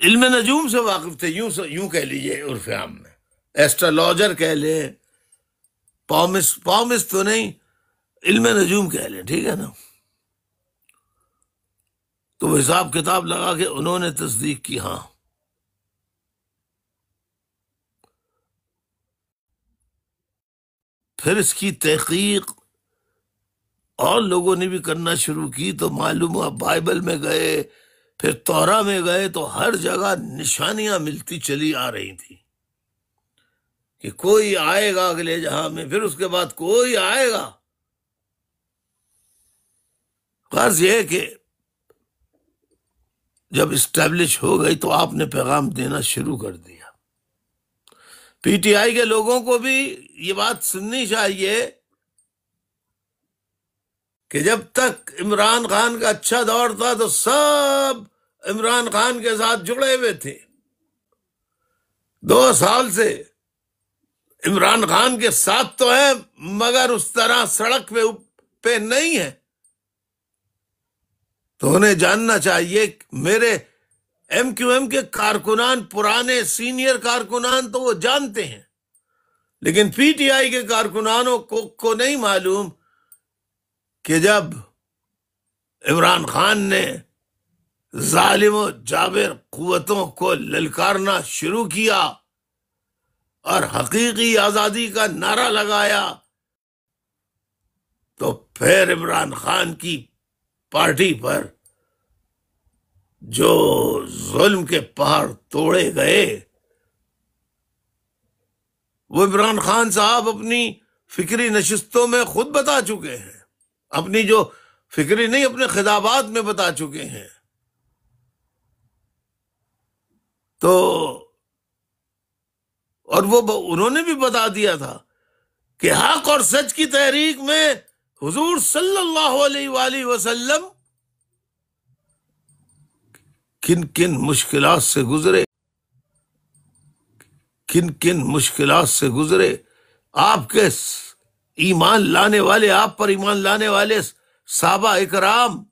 علم نجوم سے واقف تھے، یوں کہہ لیجئے عرف عام میں، ایسٹرالوجر کہہ لیں، پامس تو نہیں، علم نجوم کہہ لیں، ٹھیک ہے نا؟ تو وہ حساب کتاب لگا کے انہوں نے تصدیق کی، ہاں پھر اس کی تحقیق اور لوگوں نے بھی کرنا شروع کی، تو معلوم ہوا بائبل میں گئے، پھر تورا میں گئے، تو ہر جگہ نشانیاں ملتی چلی آ رہی تھی کہ کوئی آئے گا اگلے جہاں میں، پھر اس کے بعد کوئی آئے گا۔ غرض یہ ہے کہ جب اسٹیبلش ہو گئی تو آپ نے پیغام دینا شروع کر دیا۔ پی ٹی آئی کے لوگوں کو بھی یہ بات سننی چاہیے کہ جب تک عمران خان کا اچھا دور تھا تو سب عمران خان کے ساتھ جڑے ہوئے تھے، 2 سال سے عمران خان کے ساتھ تو ہیں مگر اس طرح سڑک پہ نہیں ہے۔ تو انہیں جاننا چاہیے، میرے ایم کیو ایم کے کارکنان، پرانے سینئر کارکنان تو وہ جانتے ہیں، لیکن پی ٹی آئی کے کارکنانوں کو نہیں معلوم کہ جب عمران خان نے ظالم و جابر قوتوں کو للکارنا شروع کیا اور حقیقی آزادی کا نعرہ لگایا، تو پھر عمران خان کی پارٹی پر جو ظلم کے پہاڑ توڑے گئے، وہ عمران خان صاحب اپنی فکری نشستوں میں خود بتا چکے ہیں، اپنی جو فکری نہیں، اپنے خطابات میں بتا چکے ہیں۔ تو اور وہ انہوں نے بھی بتا دیا تھا کہ حق اور سچ کی تحریک میں حضور صلی اللہ علیہ وآلہ وسلم کن کن مشکلات سے گزرے، کن کن مشکلات سے گزرے۔ آپ کے ایمان لانے والے، آپ پر ایمان لانے والے صحابہ اکرام،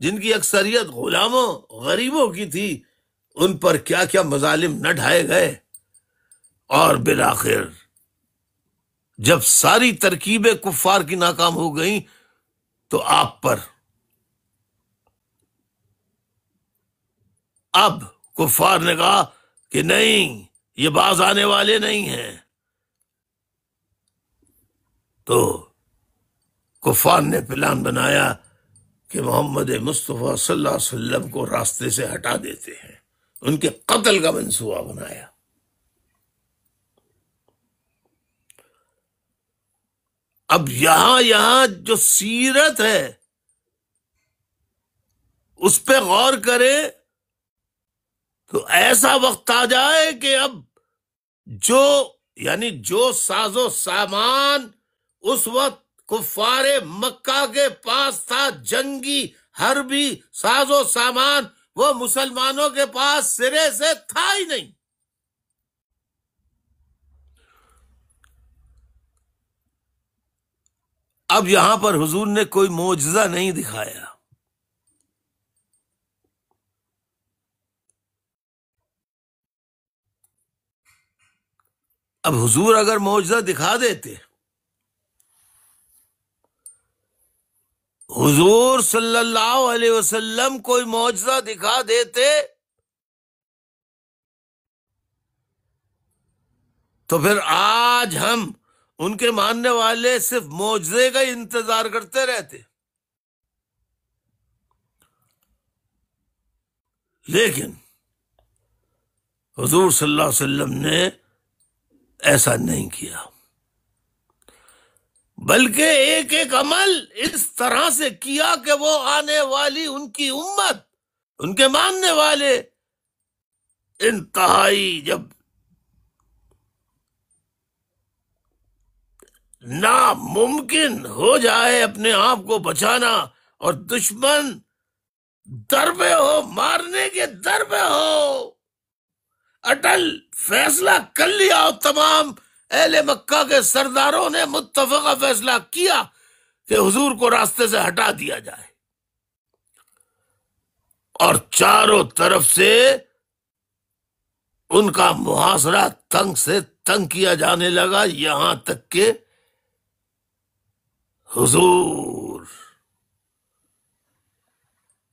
جن کی اکثریت غلاموں غریبوں کی تھی، ان پر کیا کیا مظالم نہ ڈھائے گئے، اور بالآخر جب ساری ترکیبیں کفار کی ناکام ہو گئیں تو آپ پر اب کفار نے کہا کہ نہیں، یہ باز آنے والے نہیں ہیں، تو کفار نے پلان بنایا کہ محمد مصطفیٰ صلی اللہ علیہ وسلم کو راستے سے ہٹا دیتے ہیں، ان کے قتل کا منصوبہ بنایا۔ اب یہاں جو سیرت ہے اس پہ غور کرے تو ایسا وقت آ جائے کہ اب جو ساز و سامان اس وقت کفار مکہ کے پاس تھا، جنگی حربی ساز و سامان، وہ مسلمانوں کے پاس سرے سے تھا ہی نہیں۔ اب یہاں پر حضور نے کوئی معجزہ نہیں دکھایا، اب حضور اگر معجزہ دکھا دیتے، حضور صلی اللہ علیہ وسلم کوئی معجزہ دکھا دیتے تو پھر آج ہم ان کے ماننے والے صرف معجزے کا انتظار کرتے رہتے، لیکن حضور صلی اللہ علیہ وسلم نے ایسا نہیں کیا، بلکہ ایک ایک عمل اس طرح سے کیا کہ وہ آنے والی ان کی امت، ان کے ماننے والے انتہائی جب ناممکن ہو جائے اپنے آپ کو بچانا اور دشمن در پہ ہو، مارنے کے در پہ ہو، اٹل فیصلہ کر لیا، اور تمام اہل مکہ کے سرداروں نے متفقہ فیصلہ کیا کہ حضور کو راستے سے ہٹا دیا جائے، اور چاروں طرف سے ان کا محاصرہ تنگ سے تنگ کیا جانے لگا، یہاں تک کہ حضور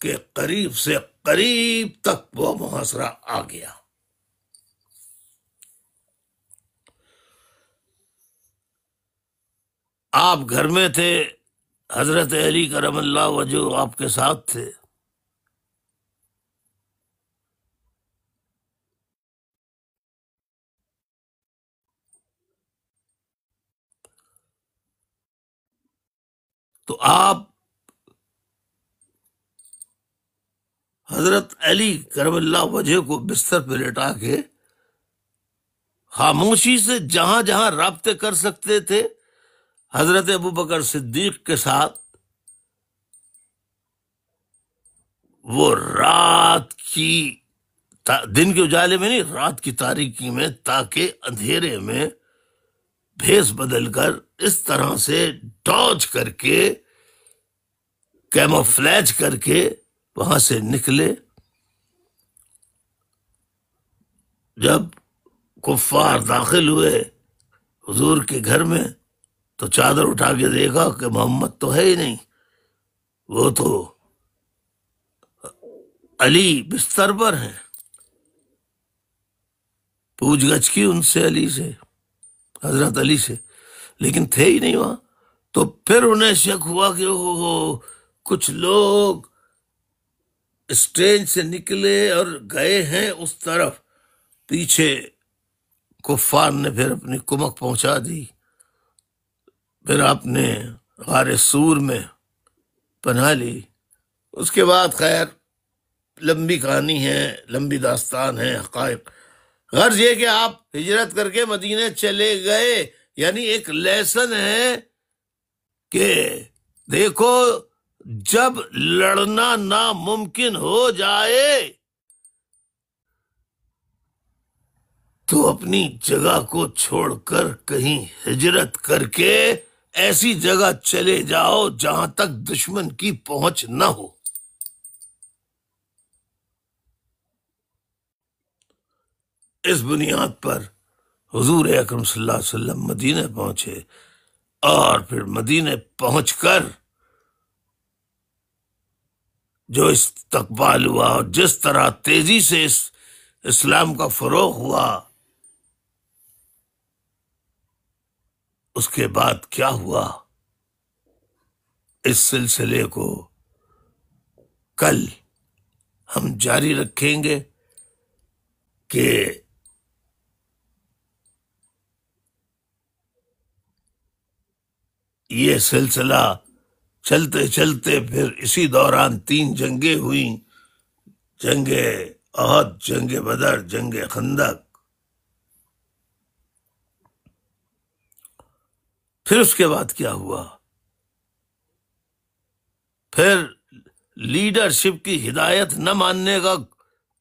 کے قریب سے قریب تک وہ محاصرہ آ گیا۔ آپ گھر میں تھے، حضرت علی کرم اللہ وجہ آپ کے ساتھ تھے، تو آپ حضرت علی کرم اللہ وجہ کو بستر پہ لٹا کے خاموشی سے جہاں جہاں رابطے کر سکتے تھے حضرت ابوبکر صدیق کے ساتھ، وہ رات کی دن کے اجالے میں نہیں، رات کی تاریکی میں، تاکہ اندھیرے میں بھیس بدل کر اس طرح سے ڈاج کر کے، کیموفلیج کر کے وہاں سے نکلے۔ جب کفار داخل ہوئے حضور کے گھر میں تو چادر اٹھا کے دیکھا کہ محمد تو ہے ہی نہیں، وہ تو علی بستر پر ہیں۔ پوچھ گچھ کی ان سے، علی سے، حضرت علی سے، لیکن تھے ہی نہیں وہاں۔ تو پھر انہیں شک ہوا کہ کچھ لوگ اسٹیج سے نکلے اور گئے ہیں اس طرف۔ پیچھے کفار نے پھر اپنی کمک پہنچا دی، پھر آپ نے غار سور میں پناہ لی۔ اس کے بعد خیر لمبی کہانی ہے، لمبی داستان ہے، حقائق۔ غرض یہ کہ آپ ہجرت کر کے مدینے چلے گئے، یعنی ایک لیسن ہے کہ دیکھو جب لڑنا ناممکن ہو جائے تو اپنی جگہ کو چھوڑ کر کہیں ہجرت کر کے ایسی جگہ چلے جاؤ جہاں تک دشمن کی پہنچ نہ ہو۔ اس بنیاد پر حضور اکرم صلی اللہ علیہ وسلم مدینے پہنچے، اور پھر مدینے پہنچ کر جو استقبال ہوا اور جس طرح تیزی سے اسلام کا فروغ ہوا، اس کے بعد کیا ہوا، اس سلسلے کو کل ہم جاری رکھیں گے کہ یہ سلسلہ چلتے چلتے پھر اسی دوران 3 جنگیں ہوئیں، جنگ احد، جنگ بدر، جنگ خندق۔ پھر اس کے بعد کیا ہوا، پھر لیڈرشپ کی ہدایت نہ ماننے کا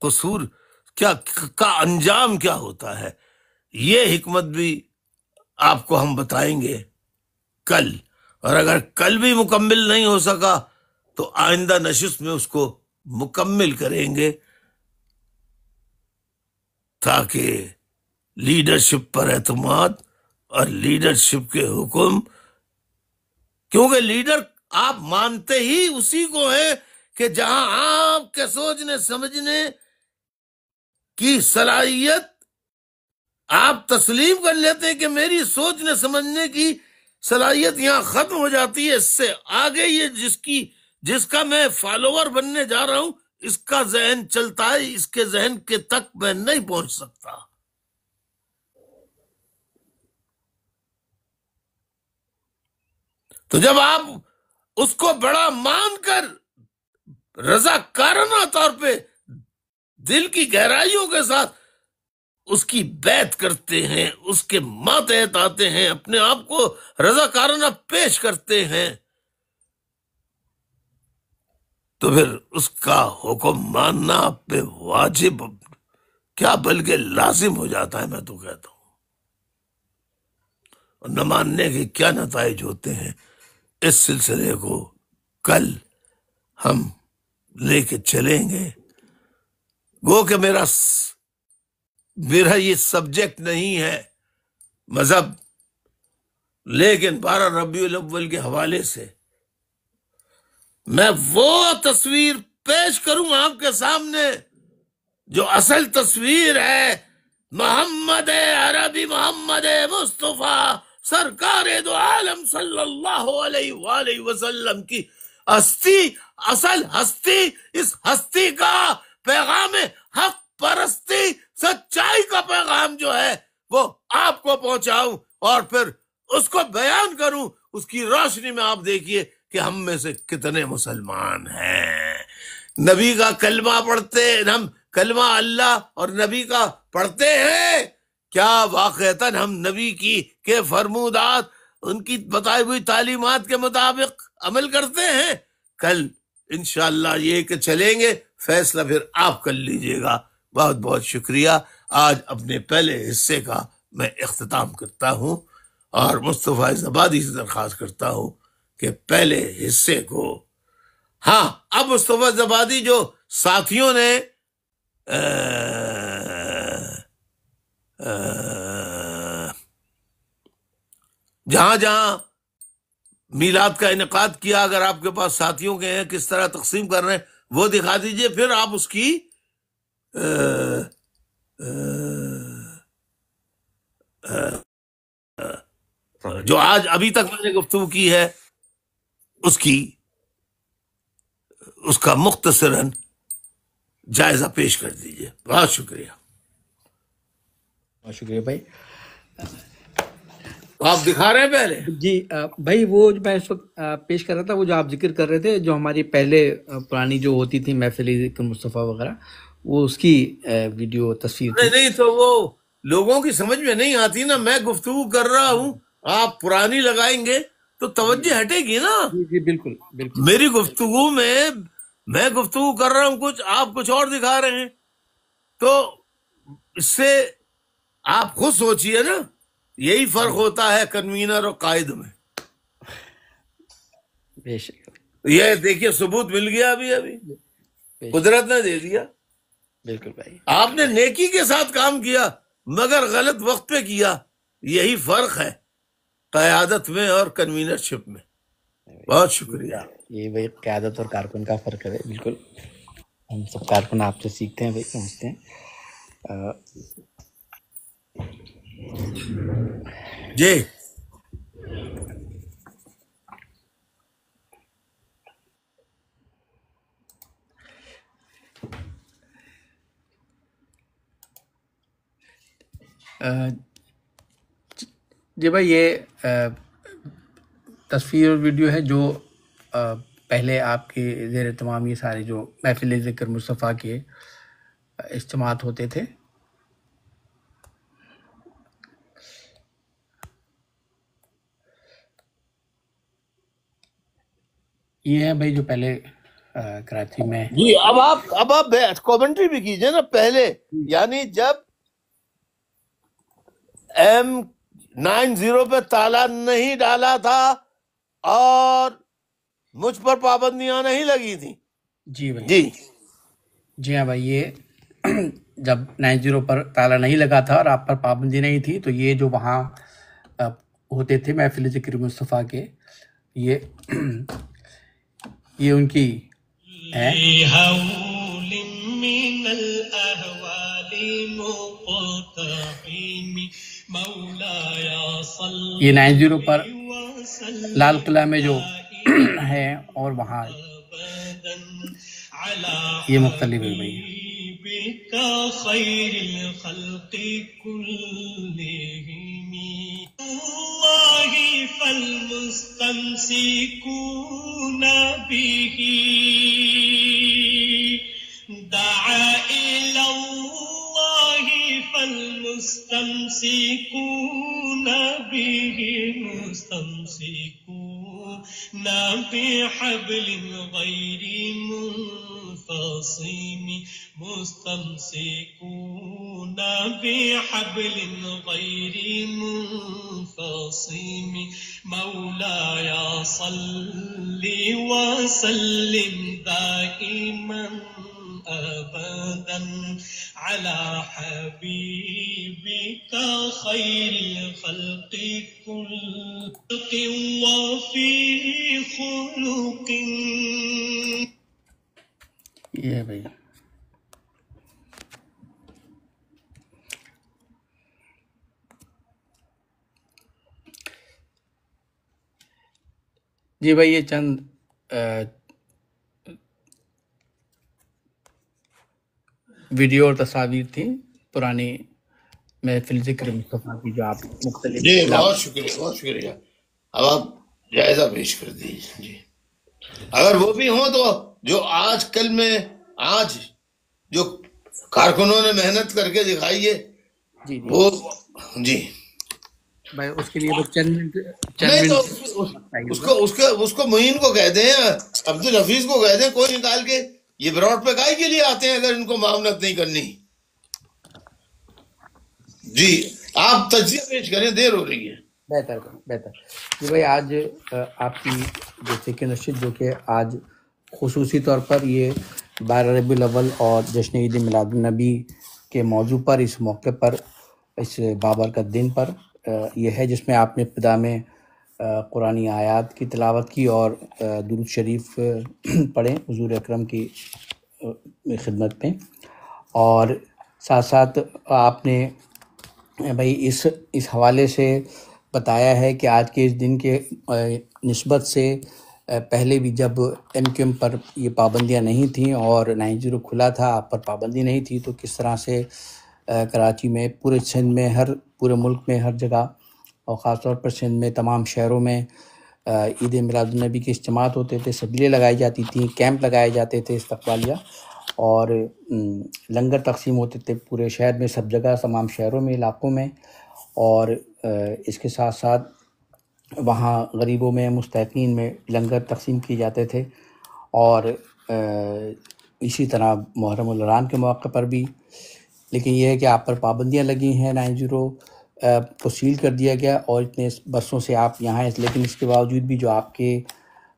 قصور کیا کا انجام کیا ہوتا ہے، یہ حکمت بھی آپ کو ہم بتائیں گے کل۔ اور اگر کل بھی مکمل نہیں ہو سکا تو آئندہ نشست میں اس کو مکمل کریں گے، تاکہ لیڈرشپ پر اعتماد اور لیڈرشپ کے حکم، کیونکہ لیڈر آپ مانتے ہی اسی کو ہیں کہ جہاں آپ کے سوچنے سمجھنے کی صلاحیت آپ تسلیم کر لیتے ہیں کہ میری سوچنے سمجھنے کی صلاحیت یہاں ختم ہو جاتی ہے، اس سے آگے یہ جس کا میں فالوور بننے جا رہا ہوں، اس کا ذہن چلتا ہے، اس کے ذہن کے تک میں نہیں پہنچ سکتا۔ تو جب آپ اس کو بڑا مان کر رضاکارانہ طور پہ دل کی گہرائیوں کے ساتھ اس کی بیعت کرتے ہیں، اس کے ماتحت آتے ہیں، اپنے آپ کو رضاکارانہ پیش کرتے ہیں، تو پھر اس کا حکم ماننا آپ پہ واجب کیا بلکہ لازم ہو جاتا ہے، میں تو کہتا ہوں۔ اور نہ ماننے کے کیا نتائج ہوتے ہیں، اس سلسلے کو کل ہم لے کے چلیں گے۔ گو کہ میرا یہ سبجیکٹ نہیں ہے مذہب، لیکن 12 ربیع الاول کے حوالے سے میں وہ تصویر پیش کروں آپ کے سامنے جو اصل تصویر ہے محمد عربی محمد مصطفیٰ سرکار دو عالم صلی اللہ علیہ وآلہ وسلم کی ہستی، اصل ہستی، اس ہستی کا پیغام حق پرستی، سچائی کا پیغام جو ہے وہ آپ کو پہنچاؤں اور پھر اس کو بیان کروں۔ اس کی روشنی میں آپ دیکھیے کہ ہم میں سے کتنے مسلمان ہیں نبی کا کلمہ پڑھتے، ہم کلمہ اللہ اور نبی کا پڑھتے ہیں، کیا واقعتاً ہم نبی کی کے فرمودات، ان کی بتائی ہوئی تعلیمات کے مطابق عمل کرتے ہیں؟ کل انشاءاللہ یہ کہ چلیں گے، فیصلہ پھر آپ کر لیجئے گا۔ بہت بہت شکریہ۔ آج اپنے پہلے حصے کا میں اختتام کرتا ہوں اور مصطفیٰ زبادی سے درخواست کرتا ہوں کہ پہلے حصے کو، ہاں اب مصطفیٰ زبادی جو ساتھیوں نے جہاں جہاں میلاد کا انعقاد کیا، اگر آپ کے پاس ساتھیوں کے ہیں کس طرح تقسیم کر رہے ہیں وہ دکھا دیجئے، پھر آپ اس کی جو آج ابھی تک میں نے گفتگو کی ہے اس کا مختصراً جائزہ پیش کر دیجئے۔ بہت شکریہ۔ بہت شکریہ بھائی۔ آپ دکھا رہے ہیں پہلے؟ جی بھائی، وہ جو میں اس وقت پیش کر رہا تھا، وہ جو آپ ذکر کر رہے تھے، جو ہماری پہلے پرانی جو ہوتی تھی محفل ذکر مصطفیٰ وغیرہ، وہ اس کی ویڈیو تصویر تھی۔ نہیں تو وہ لوگوں کی سمجھ میں نہیں آتی نا، میں گفتگو کر رہا ہوں، آپ پرانی لگائیں گے تو توجہ ہٹے گی نا۔ جی بالکل بالکل۔ میری گفتگو میں گفتگو کر رہا ہوں کچھ، آپ کچھ اور دکھا رہے ہیں، تو اس سے آپ خود سوچئے نا، یہی فرق ہوتا ہے کنوینر اور قائد میں۔ بے شک، یہ دیکھیے ثبوت مل گیا ابھی قدرت نے دے دیا۔ بالکل بھائی۔ آپ نے نیکی کے ساتھ کام کیا مگر غلط وقت پہ کیا، یہی فرق ہے قیادت میں اور کنوینرشپ میں۔ بہت شکریہ۔ یہ بھائی قیادت اور کارکن کا فرق ہے، بالکل۔ ہم سب کارکن آپ سے سیکھتے ہیں بھائی، سمجھتے ہیں۔ جی جی بھائی، یہ تصویر اور ویڈیو ہے جو پہلے آپ کے زیر اہتمام یہ سارے جو محفل ذکر مصطفیٰ کے اجتماعات ہوتے تھے، یہ ہے بھائی جو پہلے کراچی میں۔ جی اب آپ کامنٹری بھی کیجئے نا پہلے، یعنی جب M90 پہ تالا نہیں ڈالا تھا اور مجھ پر پابندیاں نہیں لگی تھی۔ جی بھائی، جی ہاں بھائی، یہ جب 90 پر تالا نہیں لگا تھا اور آپ پر پابندی نہیں تھی، تو یہ جو وہاں ہوتے تھے محفل ذکر مصطفیٰ کے، یہ ان کی ہے۔ یہ 90 پر لال قلعہ میں جو ہے، اور وہاں یہ مختلف ہے بھائی۔ خیر الخلق كلهم الله فالمستمسكون به دعا إلى الله فالمستمسكون به مستمسكون بحبل غير منفصم مستمسكون بحبل غير منفصم مولاي صل وسلم دائما أبدا على حبيبك خير الخلق كل وفي خلق. یہ ہے بھائی. جی بھائی یہ چند ویڈیو اور تصاویر تھیں پرانی محفل ذکر مصطفیٰ کی جو آپ مختلف جی علاقوں. بہت شکریہ بہت شکریہ. اب آپ جائزہ پیش کر دیجیے. جی اگر وہ بھی ہوں تو جو آج کل میں آج جو کارکنوں نے محنت کر کے دکھائی ہے جی جی وہ جی بھائی اس کے لیے بس چند نہیں تو منٹ اس کو معین کو کہتے ہیں عبد الحفیظ کو کہتے ہیں کوئی نکال کے یہ براڈ پہ کائی کے لیے آتے ہیں اگر ان کو معاونت نہیں کرنی. جی آپ تجزیہ پیش کریں دیر ہو رہی ہے. بہتر بہتر. جی بھائی آج آپ کی جیسے کہ نشست جو کہ آج خصوصی طور پر یہ 12 ربیع الاول اور جشن عید میلاد النبی کے موضوع پر اس موقع پر اس بابرکت دن پر یہ ہے جس میں آپ نے ابتدا میں قرآنی آیات کی تلاوت کی اور درود شریف پڑھیں حضور اکرم کی خدمت میں، اور ساتھ ساتھ آپ نے بھائی اس حوالے سے بتایا ہے کہ آج کے اس دن کے نسبت سے پہلے بھی جب ایم کیو ایم پر یہ پابندیاں نہیں تھیں اور 90 کھلا تھا آپ پر پابندی نہیں تھی تو کس طرح سے کراچی میں پورے سندھ میں پورے ملک میں ہر جگہ اور خاص طور پر سندھ میں تمام شہروں میں عید میلاد النبی کے اجتماعات ہوتے تھے، سبیلیں لگائی جاتی تھیں، کیمپ لگائے جاتے تھے استقبالیہ، اور لنگر تقسیم ہوتے تھے پورے شہر میں سب جگہ تمام شہروں میں علاقوں میں، اور اس کے ساتھ ساتھ وہاں غریبوں میں مستحقین میں لنگر تقسیم کیے جاتے تھے. اور اسی طرح محرم الحرام کے موقع پر بھی، لیکن یہ ہے کہ آپ پر پابندیاں لگی ہیں، 90 کو سیل کر دیا گیا اور اتنے برسوں سے آپ یہاں ہیں، لیکن اس کے باوجود بھی جو آپ کے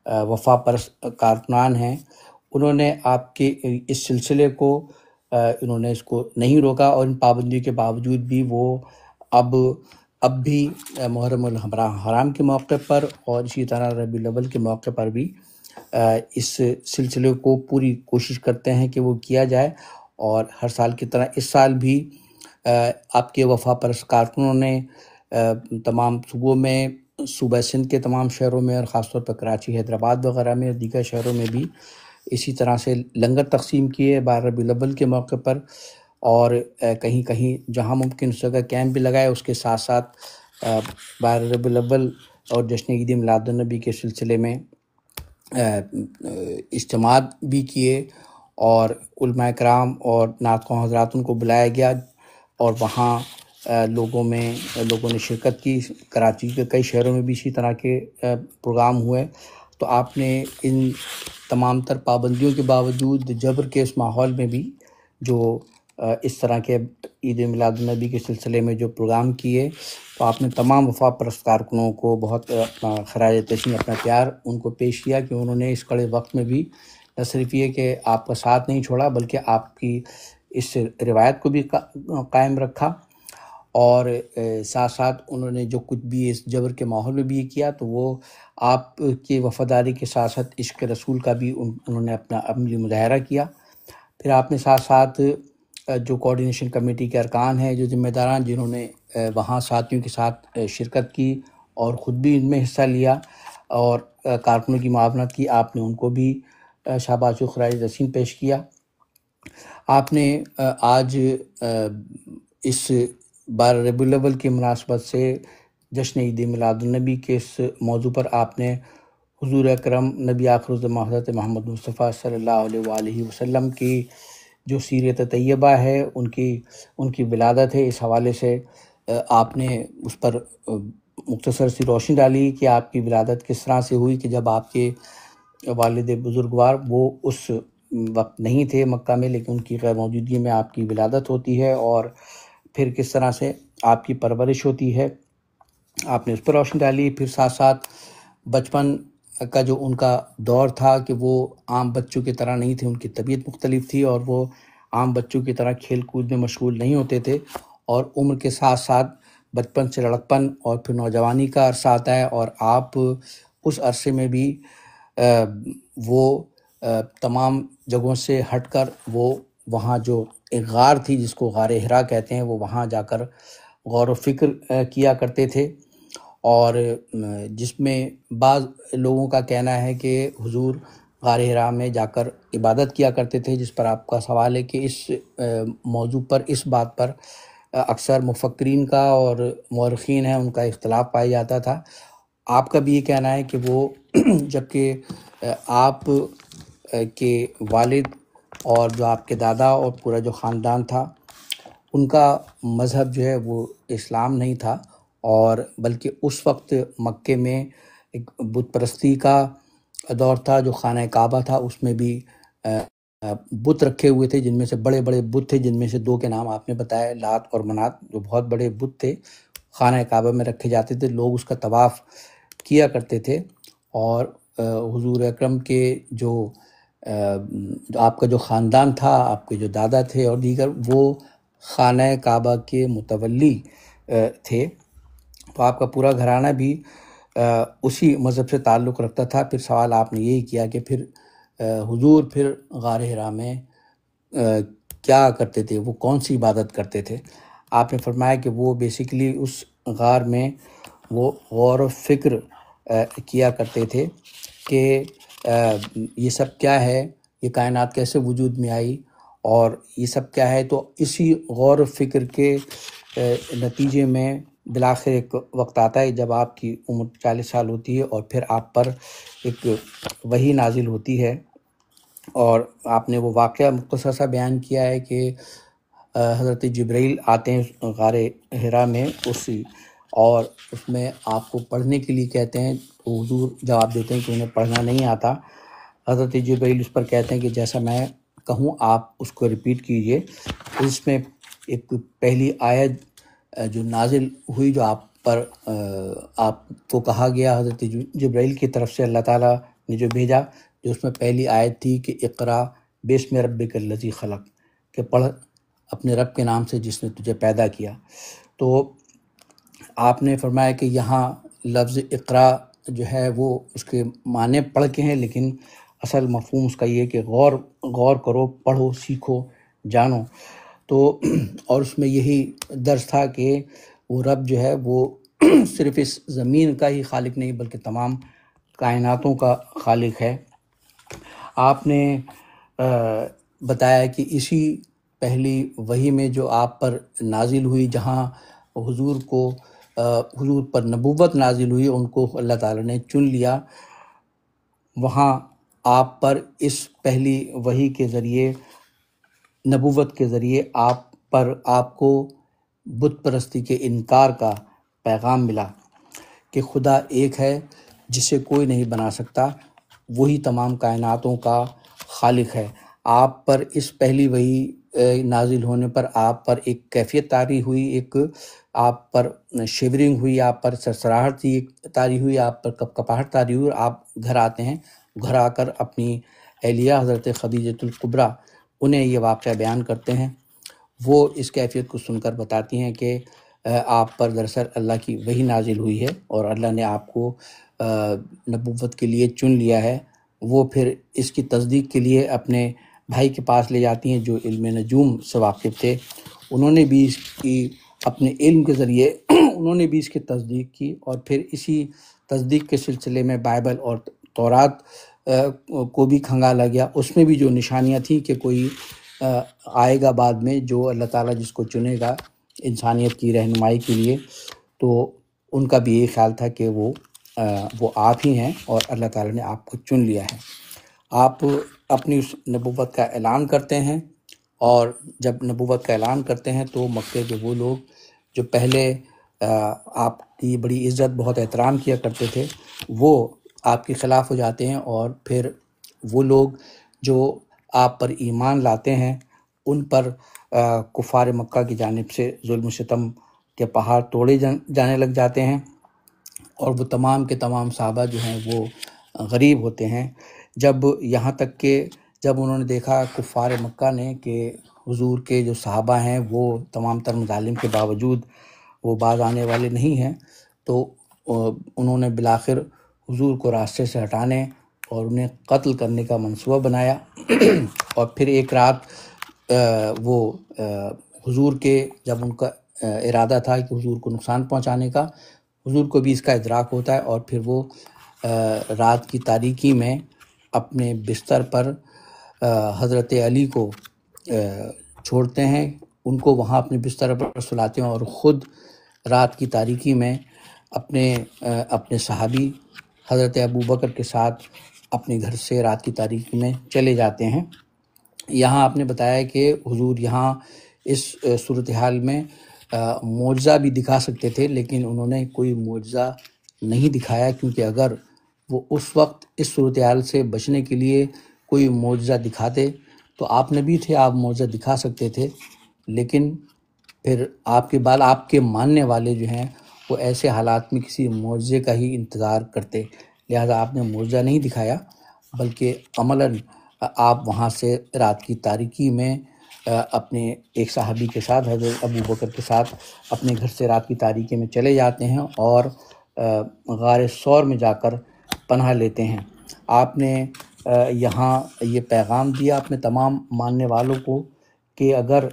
وفا پرست کارکنان ہیں انہوں نے آپ کے اس سلسلے کو انہوں نے اس کو نہیں روکا، اور ان پابندیوں کے باوجود بھی وہ اب بھی محرم الحرام کے موقع پر اور اسی طرح ربیع الاول کے موقع پر بھی اس سلسلے کو پوری کوشش کرتے ہیں کہ وہ کیا جائے. اور ہر سال کی طرح اس سال بھی آپ کے وفا پرست کارکنوں نے تمام صوبوں میں، صوبہ سندھ کے تمام شہروں میں اور خاص طور پر کراچی، حیدرآباد وغیرہ میں اور دیگر شہروں میں بھی اسی طرح سے لنگر تقسیم کیے 12 ربیع الاول کے موقع پر، اور کہیں کہیں جہاں ممکن اس جگہ کیمپ بھی لگائے. اس کے ساتھ ساتھ 12 ربیع الاول اور جشن عید میلاد النبی کے سلسلے میں اجتماعات بھی کیے، اور علماء کرام اور نعت خواں حضرات ان کو بلایا گیا اور وہاں لوگوں نے شرکت کی. کراچی کے کئی شہروں میں بھی اسی طرح کے پروگرام ہوئے. تو آپ نے ان تمام تر پابندیوں کے باوجود جبر کے اس ماحول میں بھی جو اس طرح کے عید میلاد النبی کے سلسلے میں جو پروگرام کیے، تو آپ نے تمام وفا پرست کارکنوں کو بہت اپنا خراج تحسین، اپنا پیار ان کو پیش کیا کہ انہوں نے اس کڑے وقت میں بھی نہ صرف یہ کہ آپ کا ساتھ نہیں چھوڑا بلکہ آپ کی اس روایت کو بھی قائم رکھا، اور ساتھ ساتھ انہوں نے جو کچھ بھی اس جبر کے ماحول میں بھی یہ کیا تو وہ آپ کی وفاداری کے ساتھ ساتھ عشق رسول کا بھی انہوں نے اپنا عملی مظاہرہ کیا. پھر آپ نے ساتھ ساتھ جو کوارڈینیشن کمیٹی کے ارکان ہیں، جو ذمہ داران جنہوں نے وہاں ساتھیوں کے ساتھ شرکت کی اور خود بھی ان میں حصہ لیا اور کارکنوں کی معاونت کی، آپ نے ان کو بھی شاباش و خراج تحسین پیش کیا. آپ نے آج اس 12 ربیع الاول کی مناسبت سے جشن عید میلاد النبی کے اس موضوع پر آپ نے حضور اکرم نبی آخر الزماں حضرت محمد مصطفیٰ صلی اللہ علیہ وآلہ وسلم کی جو سیرت طیبہ ہے، ان کی ولادت ہے، اس حوالے سے آپ نے اس پر مختصر سی روشنی ڈالی کہ آپ کی ولادت کس طرح سے ہوئی، کہ جب آپ کے والد بزرگوار وہ اس وقت نہیں تھے مکہ میں، لیکن ان کی غیر موجودگی میں آپ کی ولادت ہوتی ہے، اور پھر کس طرح سے آپ کی پرورش ہوتی ہے، آپ نے اس پر روشنی ڈالی. پھر ساتھ ساتھ بچپن کا جو ان کا دور تھا کہ وہ عام بچوں کی طرح نہیں تھے، ان کی طبیعت مختلف تھی اور وہ عام بچوں کی طرح کھیل کود میں مشغول نہیں ہوتے تھے، اور عمر کے ساتھ ساتھ بچپن سے لڑکپن اور پھر نوجوانی کا عرصہ آتا ہے، اور آپ اس عرصے میں بھی وہ تمام جگہوں سے ہٹ کر وہ وہاں جو ایک غار تھی جس کو غار حرا کہتے ہیں، وہ وہاں جا کر غور و فکر کیا کرتے تھے، اور جس میں بعض لوگوں کا کہنا ہے کہ حضور غار حرا میں جا کر عبادت کیا کرتے تھے، جس پر آپ کا سوال ہے کہ اس موضوع پر، اس بات پر اکثر مفکرین کا اور مورخین ہیں ان کا اختلاف پایا جاتا تھا۔ آپ کا بھی یہ کہنا ہے کہ وہ جبکہ آپ کے والد اور جو آپ کے دادا اور پورا جو خاندان تھا ان کا مذہب جو ہے وہ اسلام نہیں تھا، اور بلکہ اس وقت مکے میں ایک بت پرستی کا دور تھا، جو خانہ کعبہ تھا اس میں بھی بت رکھے ہوئے تھے، جن میں سے بڑے بڑے بت تھے، جن میں سے دو کے نام آپ نے بتایا، لات اور منات، جو بہت بڑے بت تھے خانہ کعبہ میں رکھے جاتے تھے، لوگ اس کا طواف کیا کرتے تھے۔ اور حضور اکرم کے جو آپ کا جو خاندان تھا، آپ کے جو دادا تھے اور دیگر، وہ خانہ کعبہ کے متولی تھے، تو آپ کا پورا گھرانہ بھی اسی مذہب سے تعلق رکھتا تھا۔ پھر سوال آپ نے یہی کیا کہ پھر حضور پھر غار حرا میں کیا کرتے تھے، وہ کون سی عبادت کرتے تھے؟ آپ نے فرمایا کہ وہ بیسیکلی اس غار میں وہ غور و فکر کیا کرتے تھے کہ یہ سب کیا ہے، یہ کائنات کیسے وجود میں آئی، اور یہ سب کیا ہے۔ تو اسی غور و فکر کے نتیجے میں بالآخر ایک وقت آتا ہے جب آپ کی عمر 40 سال ہوتی ہے، اور پھر آپ پر ایک وحی نازل ہوتی ہے، اور آپ نے وہ واقعہ مختصر سا بیان کیا ہے کہ حضرت جبرائیل آتے ہیں غار حرا میں اور اس میں آپ کو پڑھنے کے لیے کہتے ہیں، تو حضور جواب دیتے ہیں کہ انہیں پڑھنا نہیں آتا۔ حضرت جبرائیل اس پر کہتے ہیں کہ جیسا میں کہوں آپ اس کو ریپیٹ کیجئے۔ اس میں ایک پہلی آیت جو نازل ہوئی، جو آپ پر آپ کو کہا گیا حضرت جبرائیل کی طرف سے اللہ تعالیٰ نے جو بھیجا، جو اس میں پہلی آیت تھی کہ اقرا بسم ربک الذی خلق، کہ پڑھ اپنے رب کے نام سے جس نے تجھے پیدا کیا۔ تو آپ نے فرمایا کہ یہاں لفظ اقرا جو ہے وہ اس کے معنی پڑھ کے ہیں، لیکن اصل مفہوم اس کا یہ کہ غور کرو، پڑھو، سیکھو، جانو۔ تو اور اس میں یہی درس تھا کہ وہ رب جو ہے وہ صرف اس زمین کا ہی خالق نہیں بلکہ تمام کائناتوں کا خالق ہے۔ آپ نے بتایا کہ اسی پہلی وحی میں جو آپ پر نازل ہوئی، جہاں حضور پر نبوت نازل ہوئی، ان کو اللہ تعالیٰ نے چن لیا، وہاں آپ پر اس پہلی وحی کے ذریعے، نبوت کے ذریعے آپ کو بت پرستی کے انکار کا پیغام ملا کہ خدا ایک ہے جسے کوئی نہیں بنا سکتا، وہی تمام کائناتوں کا خالق ہے۔ آپ پر اس پہلی وحی نازل ہونے پر آپ پر ایک کیفیت طاری ہوئی، ایک آپ پر شیورنگ ہوئی، آپ پر سرسراہٹ طاری ہوئی، آپ پر کپکپاہٹ طاری ہوئی، اور آپ گھر آتے ہیں، گھر آ کر اپنی اہلیہ حضرت خدیجۃ الکبریٰ انہیں یہ واقعہ بیان کرتے ہیں۔ وہ اس کیفیت کو سن کر بتاتی ہیں کہ آپ پر دراصل اللہ کی وحی نازل ہوئی ہے اور اللہ نے آپ کو نبوت کے لیے چن لیا ہے۔ وہ پھر اس کی تصدیق کے لیے اپنے بھائی کے پاس لے جاتی ہیں جو علم نجوم سے واقف تھے، انہوں نے بھی اس کی اپنے علم کے ذریعے انہوں نے بھی اس کی تصدیق کی، اور پھر اسی تصدیق کے سلسلے میں بائبل اور تورات کو بھی کھنگالا گیا۔ اس میں بھی جو نشانیاں تھیں کہ کوئی آئے گا بعد میں جو اللہ تعالیٰ جس کو چنے گا انسانیت کی رہنمائی کے لیے، تو ان کا بھی یہ خیال تھا کہ وہ آپ ہی ہیں اور اللہ تعالیٰ نے آپ کو چن لیا ہے۔ آپ اپنی اس نبوت کا اعلان کرتے ہیں، اور جب نبوت کا اعلان کرتے ہیں تو مکے کے وہ لوگ جو پہلے آپ کی بڑی عزت بہت احترام کیا کرتے تھے، وہ آپ کے خلاف ہو جاتے ہیں، اور پھر وہ لوگ جو آپ پر ایمان لاتے ہیں ان پر کفار مکہ کی جانب سے ظلم و ستم کے پہاڑ توڑے جانے لگ جاتے ہیں، اور وہ تمام کے تمام صحابہ جو ہیں وہ غریب ہوتے ہیں، جب یہاں تک کہ جب انہوں نے دیکھا کفار مکہ نے کہ حضور کے جو صحابہ ہیں وہ تمام تر مظالم کے باوجود وہ باز آنے والے نہیں ہیں، تو انہوں نے بالآخر حضور کو راستے سے ہٹانے اور انہیں قتل کرنے کا منصوبہ بنایا۔ اور پھر ایک رات وہ حضور کے جب ان کا ارادہ تھا کہ حضور کو نقصان پہنچانے کا، حضور کو بھی اس کا ادراک ہوتا ہے، اور پھر وہ رات کی تاریکی میں اپنے بستر پر حضرت علی کو چھوڑتے ہیں، ان کو وہاں اپنے بستر پر سلاتے ہیں، اور خود رات کی تاریکی میں اپنے صحابی حضرت ابوبکر کے ساتھ اپنے گھر سے رات کی تاریکی میں چلے جاتے ہیں۔ یہاں آپ نے بتایا کہ حضور یہاں اس صورتحال میں معجزہ بھی دکھا سکتے تھے، لیکن انہوں نے کوئی معجزہ نہیں دکھایا، کیونکہ اگر وہ اس وقت اس صورتحال سے بچنے کے لیے کوئی معجزہ دکھاتے تو آپ نبی تھے، آپ معجزہ دکھا سکتے تھے، لیکن پھر آپ کے ماننے والے جو ہیں وہ ایسے حالات میں کسی معجزے کا ہی انتظار کرتے، لہذا آپ نے معجزہ نہیں دکھایا، بلکہ عملاً آپ وہاں سے رات کی تاریکی میں اپنے ایک صحابی کے ساتھ حضرت ابوبکر کے ساتھ اپنے گھر سے رات کی تاریکی میں چلے جاتے ہیں اور غار ثور میں جا کر پناہ لیتے ہیں۔ آپ نے یہاں یہ پیغام دیا اپنے تمام ماننے والوں کو کہ اگر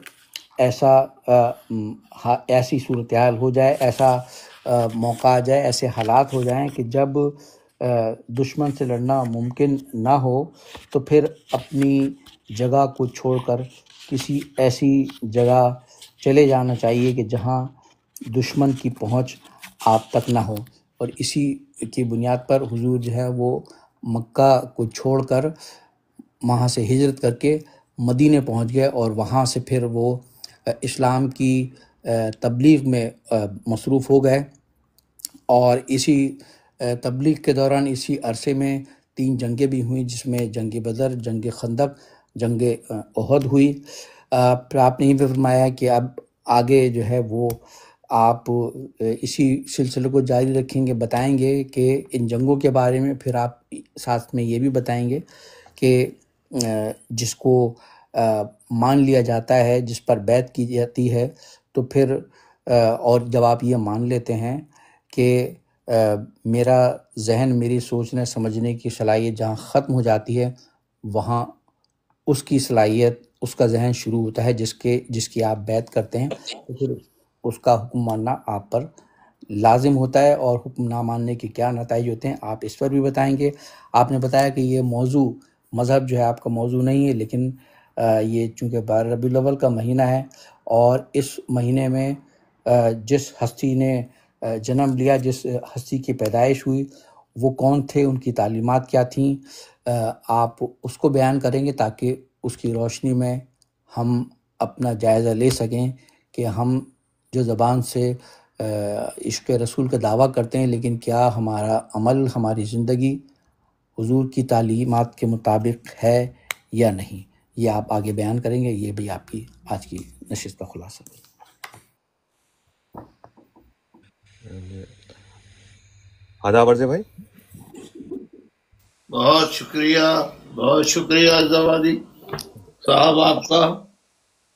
ایسی صورتحال ہو جائے، ایسا موقع آ جائے، ایسے حالات ہو جائیں کہ جب دشمن سے لڑنا ممکن نہ ہو، تو پھر اپنی جگہ کو چھوڑ کر کسی ایسی جگہ چلے جانا چاہیے کہ جہاں دشمن کی پہنچ آپ تک نہ ہو۔ اور اسی کی بنیاد پر حضور جو ہے وہ مکہ کو چھوڑ کر وہاں سے ہجرت کر کے مدینے پہنچ گئے، اور وہاں سے پھر وہ اسلام کی تبلیغ میں مصروف ہو گئے، اور اسی تبلیغ کے دوران اسی عرصے میں 3 جنگیں بھی ہوئیں، جس میں جنگ بدر، جنگ خندق، جنگ احد ہوئی۔ پھر آپ نے یہ بھی فرمایا کہ اب آگے جو ہے وہ آپ اسی سلسلے کو جاری رکھیں گے، بتائیں گے کہ ان جنگوں کے بارے میں، پھر آپ ساتھ میں یہ بھی بتائیں گے کہ جس کو مان لیا جاتا ہے، جس پر بیعت کی جاتی ہے، تو پھر اور جب آپ یہ مان لیتے ہیں کہ میرا ذہن، میری سوچنے سمجھنے کی صلاحیت جہاں ختم ہو جاتی ہے، وہاں اس کی صلاحیت، اس کا ذہن شروع ہوتا ہے جس کی آپ بیعت کرتے ہیں، تو پھر اس کا حکم ماننا آپ پر لازم ہوتا ہے، اور حکم نہ ماننے کے کیا نتائج ہوتے ہیں آپ اس پر بھی بتائیں گے۔ آپ نے بتایا کہ یہ موضوع مذہب جو ہے آپ کا موضوع نہیں ہے، لیکن یہ چونکہ 12 ربیع الاول کا مہینہ ہے، اور اس مہینے میں جس ہستی نے جنم لیا، جس ہستی کی پیدائش ہوئی، وہ کون تھے، ان کی تعلیمات کیا تھیں، آپ اس کو بیان کریں گے تاکہ اس کی روشنی میں ہم اپنا جائزہ لے سکیں کہ ہم جو زبان سے عشق رسول کا دعویٰ کرتے ہیں، لیکن کیا ہمارا عمل، ہماری زندگی حضور کی تعلیمات کے مطابق ہے یا نہیں، یہ آپ آگے بیان کریں گے۔ یہ بھی آپ کی آج کی نشست کا خلاصہ ہے۔ آداب عرض بھائی۔ بہت شکریہ زوادی صاحب آپ کا۔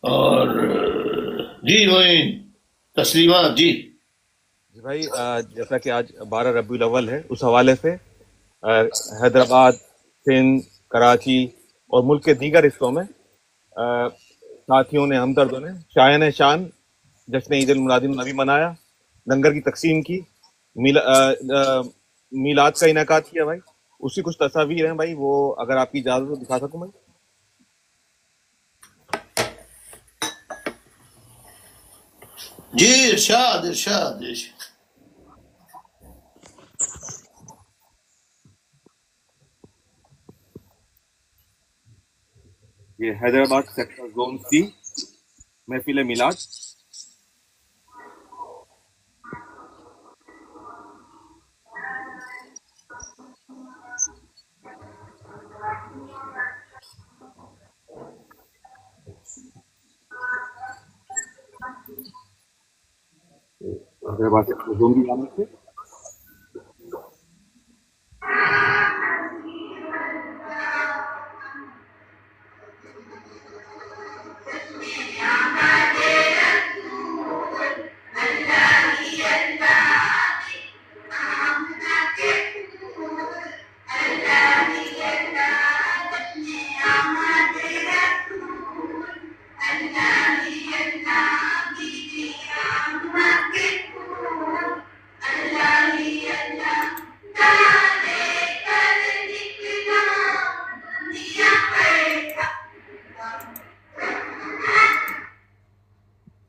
اور جی معین تسلیمات جی بھائی جیسا کہ آج 12 ربیع الاول ہے، اس حوالے سے حیدرآباد، سندھ، کراچی اور ملک کے دیگر حصوں میں ساتھیوں نے، ہمدردوں نے شایان شان جشن عید المنادی النبی منایا، لنگر کی تقسیم کی، میلاد کا انعقاد کیا۔ بھائی اس کی کچھ تصاویر ہیں بھائی، وہ اگر آپ کی اجازت ہو دکھا سکوں بھائی۔ جی ارشاد۔ یہ حیدرآباد سیکٹر زون سی محفل میلاد۔ حیدرآباد سیکٹر زون کی جانب سے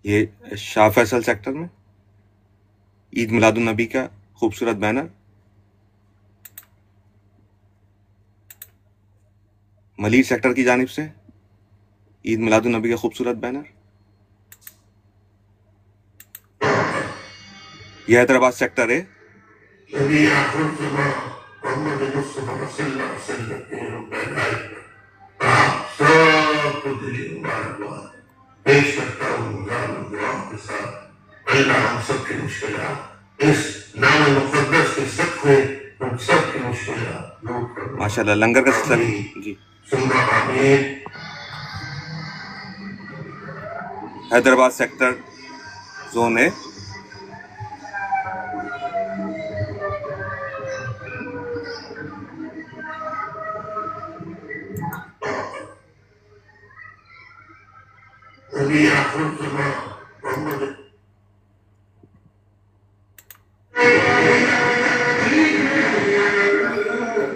یہ شاہ فیصل سیکٹر میں عید میلاد النبی کا خوبصورت بینر، ملیر سیکٹر کی جانب سے عید میلاد النبی کا خوبصورت بینر، یہ حیدرآباد سیکٹر ہے، پیش کرتا ہوں کے ساتھ اللہ ہم سب کی مشکلات اس نام مقدس کے صدقے ہم سب کی مشکلات دور کر دو۔ ماشاء اللہ لنگر کا سلسلہ بھی جی حیدرآباد سیکٹر زون ہے۔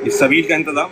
اس سبیل کا انتظام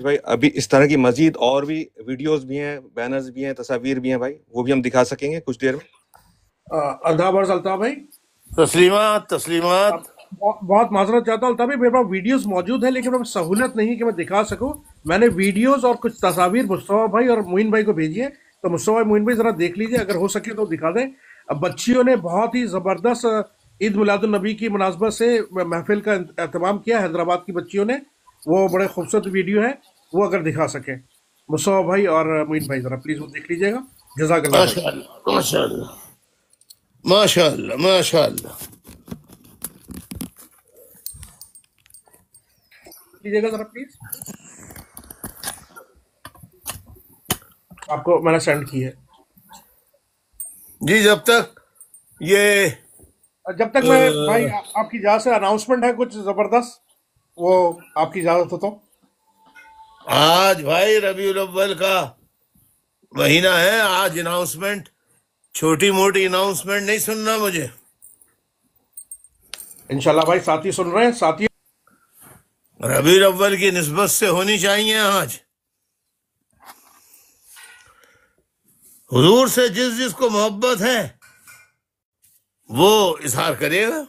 بھائی ابھی اس طرح کی مزید اور بھی ویڈیوز بھی ہیں، بینرز بھی ہیں، تصاویر بھی ہیں بھائی، وہ بھی ہم دکھا سکیں گے کچھ دیر میں۔ آداب عرض الطاف بھائی، تسلیمات تسلیمات۔ بہت معذرت چاہتا ہوں الطاف بھائی، میرے پاس ویڈیوز موجود ہیں لیکن سہولت نہیں کہ میں دکھا سکوں۔ میں نے ویڈیوز اور کچھ تصاویر مصطفیٰ بھائی اور معین بھائی کو بھیجی ہیں، تو مصطفیٰ بھائی معین بھائی ذرا دیکھ لیجیے، اگر ہو سکے تو دکھا دیں۔ اب بچیوں نے بہت ہی زبردست عید میلاد النبی کی مناسبت سے محفل کا اہتمام کیا، حیدرآباد کی بچیوں نے، وہ بڑے خوبصورت ویڈیو ہے، وہ اگر دکھا سکیں مصطفیٰ بھائی اور معین بھائی ذرا پلیز وہ دیکھ لیجیے گا، جزاک اللہ ماشاء اللہ ماشاء اللہ ماشاء اللہ ماشاء اللہ۔ لیجیے گا ذرا پلیز، آپ کو میں نے سینڈ کی ہے۔ جی جب تک میں بھائی آپ کی اجازت سے اناؤنسمنٹ ہے کچھ زبردست، وہ آپ کی اجازت ہو تو۔ آج بھائی ربیع الاول کا مہینہ ہے، آج اناؤنسمنٹ، چھوٹی موٹی اناؤنسمنٹ نہیں سننا مجھے۔ انشاءاللہ بھائی ساتھی سن رہے ہیں، ساتھی ربیع الاول کی نسبت سے ہونی چاہیے۔ آج حضور سے جس جس کو محبت ہے وہ اظہار کرے گا۔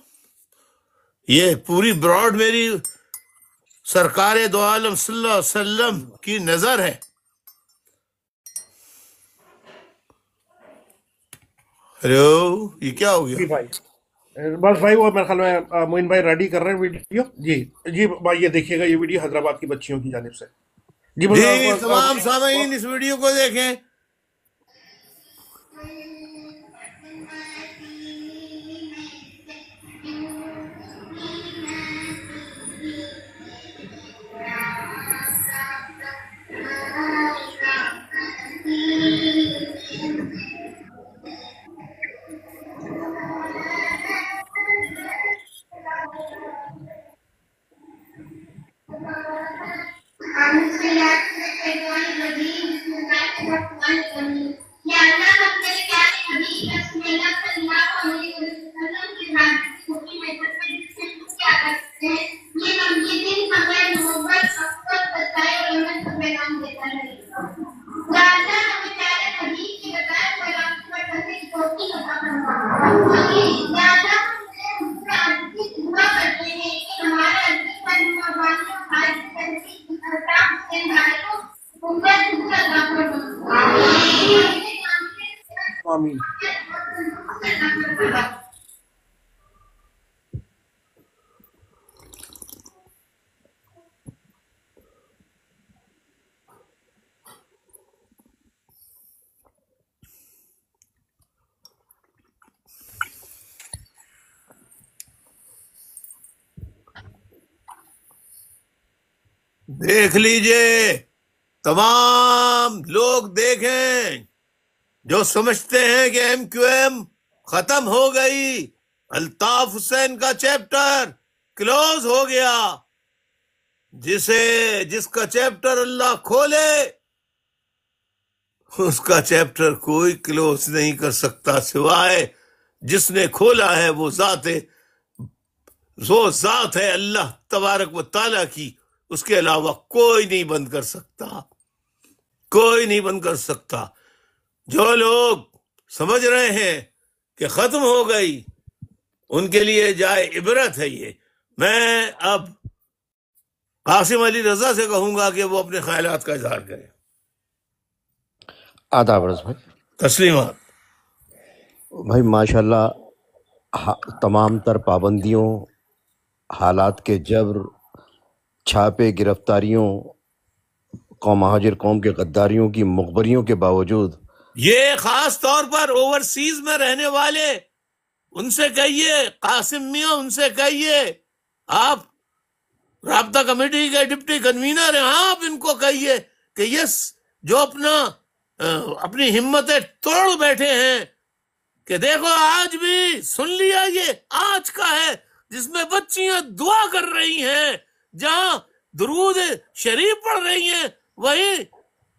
یہ پوری براڈ میری سرکار دو عالم صلی اللہ علیہ وسلم کی نظر ہے۔ ہیلو، یہ کیا ہو جی گیا؟ بھائی بس بھائی وہ میرے خیال میں معین بھائی ریڈی کر رہے ہیں ویڈیو۔ جی بھائی یہ دیکھیے گا، یہ ویڈیو حیدرآباد کی بچیوں کی جانب سے۔ جی تمام سامعین اس ویڈیو کو دیکھیں۔ آمین۔ دیکھ لیجئے، تمام لوگ دیکھیں جو سمجھتے ہیں کہ ایم کیو ایم ختم ہو گئی، الطاف حسین کا چیپٹر کلوز ہو گیا. جس کا چیپٹر اللہ کھولے اس کا چیپٹر کوئی کلوز نہیں کر سکتا، سوائے جس نے کھولا ہے وہ ذات ہے اللہ تبارک و تعالیٰ کی. اس کے علاوہ کوئی نہیں بند کر سکتا، کوئی نہیں بند کر سکتا. جو لوگ سمجھ رہے ہیں کہ ختم ہو گئی ان کے لیے جائے عبرت ہے یہ. میں اب قاسم علی رضا سے کہوں گا کہ وہ اپنے خیالات کا اظہار کریں. آداب عرض بھائی. تسلیمات. بھائی ماشاءاللہ تمام تر پابندیوں، حالات کے جبر، چھاپے، گرفتاریوں، مہاجر قوم کے غداریوں کی مخبریوں کے باوجود یہ خاص طور پر اوورسیز میں رہنے والے، ان سے کہیے، قاسم میاں ان سے کہیے، آپ رابطہ کمیٹی کے ڈپٹی کنوینر ہیں، آپ ان کو کہیے کہ یس جو اپنی ہمتیں توڑ بیٹھے ہیں کہ دیکھو آج بھی سن لیا، یہ آج کا ہے جس میں بچیاں دعا کر رہی ہیں، جہاں درود شریف پڑھ رہی ہیں، وہی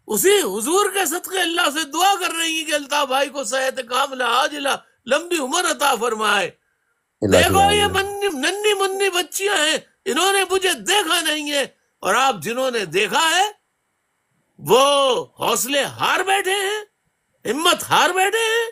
اسی حضور کے صدقے اللہ سے دعا کر رہی ہیں کہ الطاف بھائی کو صحت کاملہ عاجلہ لمبی عمر عطا فرمائے. دیکھو یہ ننھی منی بچیاں ہیں، انہوں نے مجھے دیکھا نہیں ہے، اور آپ جنہوں نے دیکھا ہے وہ حوصلے ہار بیٹھے ہیں، ہمت ہار بیٹھے ہیں.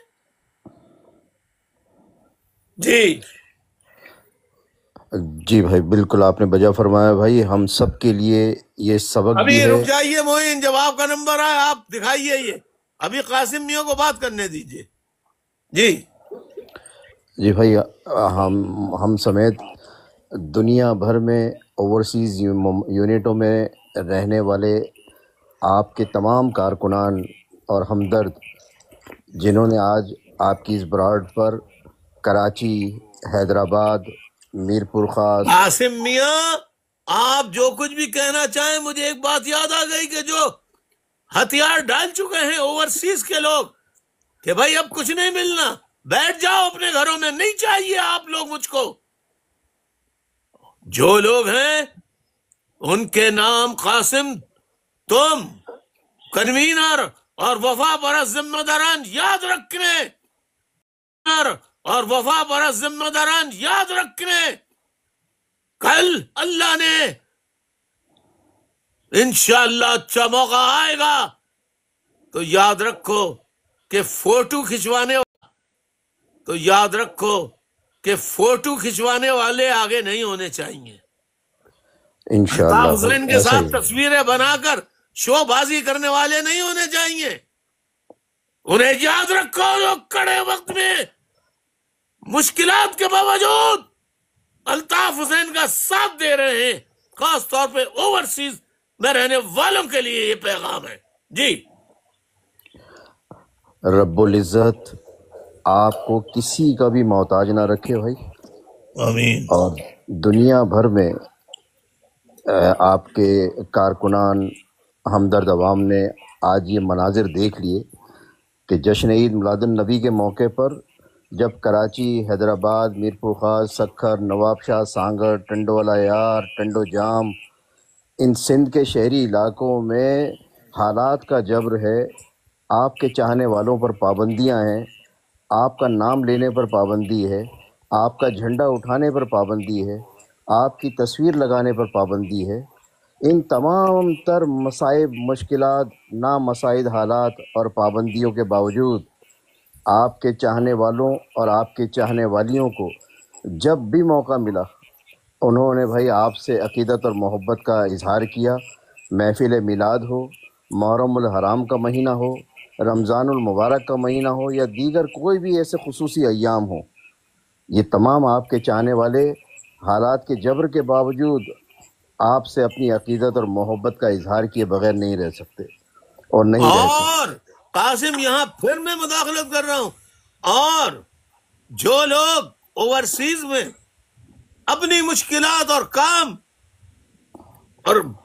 جی بھائی بالکل آپ نے بجا فرمایا. بھائی ہم سب کے لیے یہ سبق ابھی بھی ہے. رک جائیے معین، جب آپ کا نمبر آئے آپ دکھائیے، یہ ابھی قاسم میاں کو بات کرنے دیجیے. جی بھائی ہم سمیت دنیا بھر میں اوورسیز یونٹوں میں رہنے والے آپ کے تمام کارکنان اور ہمدرد جنہوں نے آج آپ کی اس براڈ پر کراچی، حیدرآباد، میرپور خاص. قاسم میاں آپ جو کچھ بھی کہنا چاہیں، مجھے ایک بات یاد آ گئی کہ جو ہتھیار ڈال چکے ہیں اوورسیز کے لوگ کہ بھائی اب کچھ نہیں ملنا، بیٹھ جاؤ اپنے گھروں میں، نہیں چاہیے آپ لوگ مجھ کو. جو لوگ ہیں ان کے نام قاسم، تم کنوینر اور وفا پرست ذمہ داران یاد رکھنے، اور وفا پرست ذمہ داران یاد رکھنے، کل اللہ نے انشاءاللہ اچھا موقع آئے گا تو یاد رکھو کہ فوٹو کھچوانے والے آگے نہیں ہونے چاہیے. انشاءاللہ حسین کے ساتھ تصویریں بنا کر شو بازی کرنے والے نہیں ہونے چاہیے. انہیں یاد رکھو جو کڑے وقت میں مشکلات کے باوجود الطاف حسین کا ساتھ دے رہے ہیں، خاص طور پہ اوورسیز میں رہنے والوں کے لیے یہ پیغام ہے. رب العزت آپ کو کسی کا بھی محتاج نہ رکھے بھائی، آمین. اور دنیا بھر میں آپ کے کارکنان ہمدرد عوام نے آج یہ مناظر دیکھ لیے کہ جشن عید میلاد النبی کے موقع پر جب کراچی، حیدرآباد، میرپور خاص، سکھر، نواب شاہ، سانگڑ، ٹنڈو والا یار، ٹنڈو جام، ان سندھ کے شہری علاقوں میں حالات کا جبر ہے. آپ کے چاہنے والوں پر پابندیاں ہیں، آپ کا نام لینے پر پابندی ہے، آپ کا جھنڈا اٹھانے پر پابندی ہے، آپ کی تصویر لگانے پر پابندی ہے. ان تمام تر مصائب، مشکلات، نامساعد حالات اور پابندیوں کے باوجود آپ کے چاہنے والوں اور آپ کے چاہنے والیوں کو جب بھی موقع ملا انہوں نے بھائی آپ سے عقیدت اور محبت کا اظہار کیا. محفل میلاد ہو، محرم الحرام کا مہینہ ہو، رمضان المبارک کا مہینہ ہو، یا دیگر کوئی بھی ایسے خصوصی ایام ہوں، یہ تمام آپ کے چاہنے والے حالات کے جبر کے باوجود آپ سے اپنی عقیدت اور محبت کا اظہار کیے بغیر نہیں رہ سکتے اور نہیں رہ سکتے. اور قاسم یہاں پھر میں مداخلت کر رہا ہوں، اور جو لوگ اوورسیز میں اپنی مشکلات اور کام اور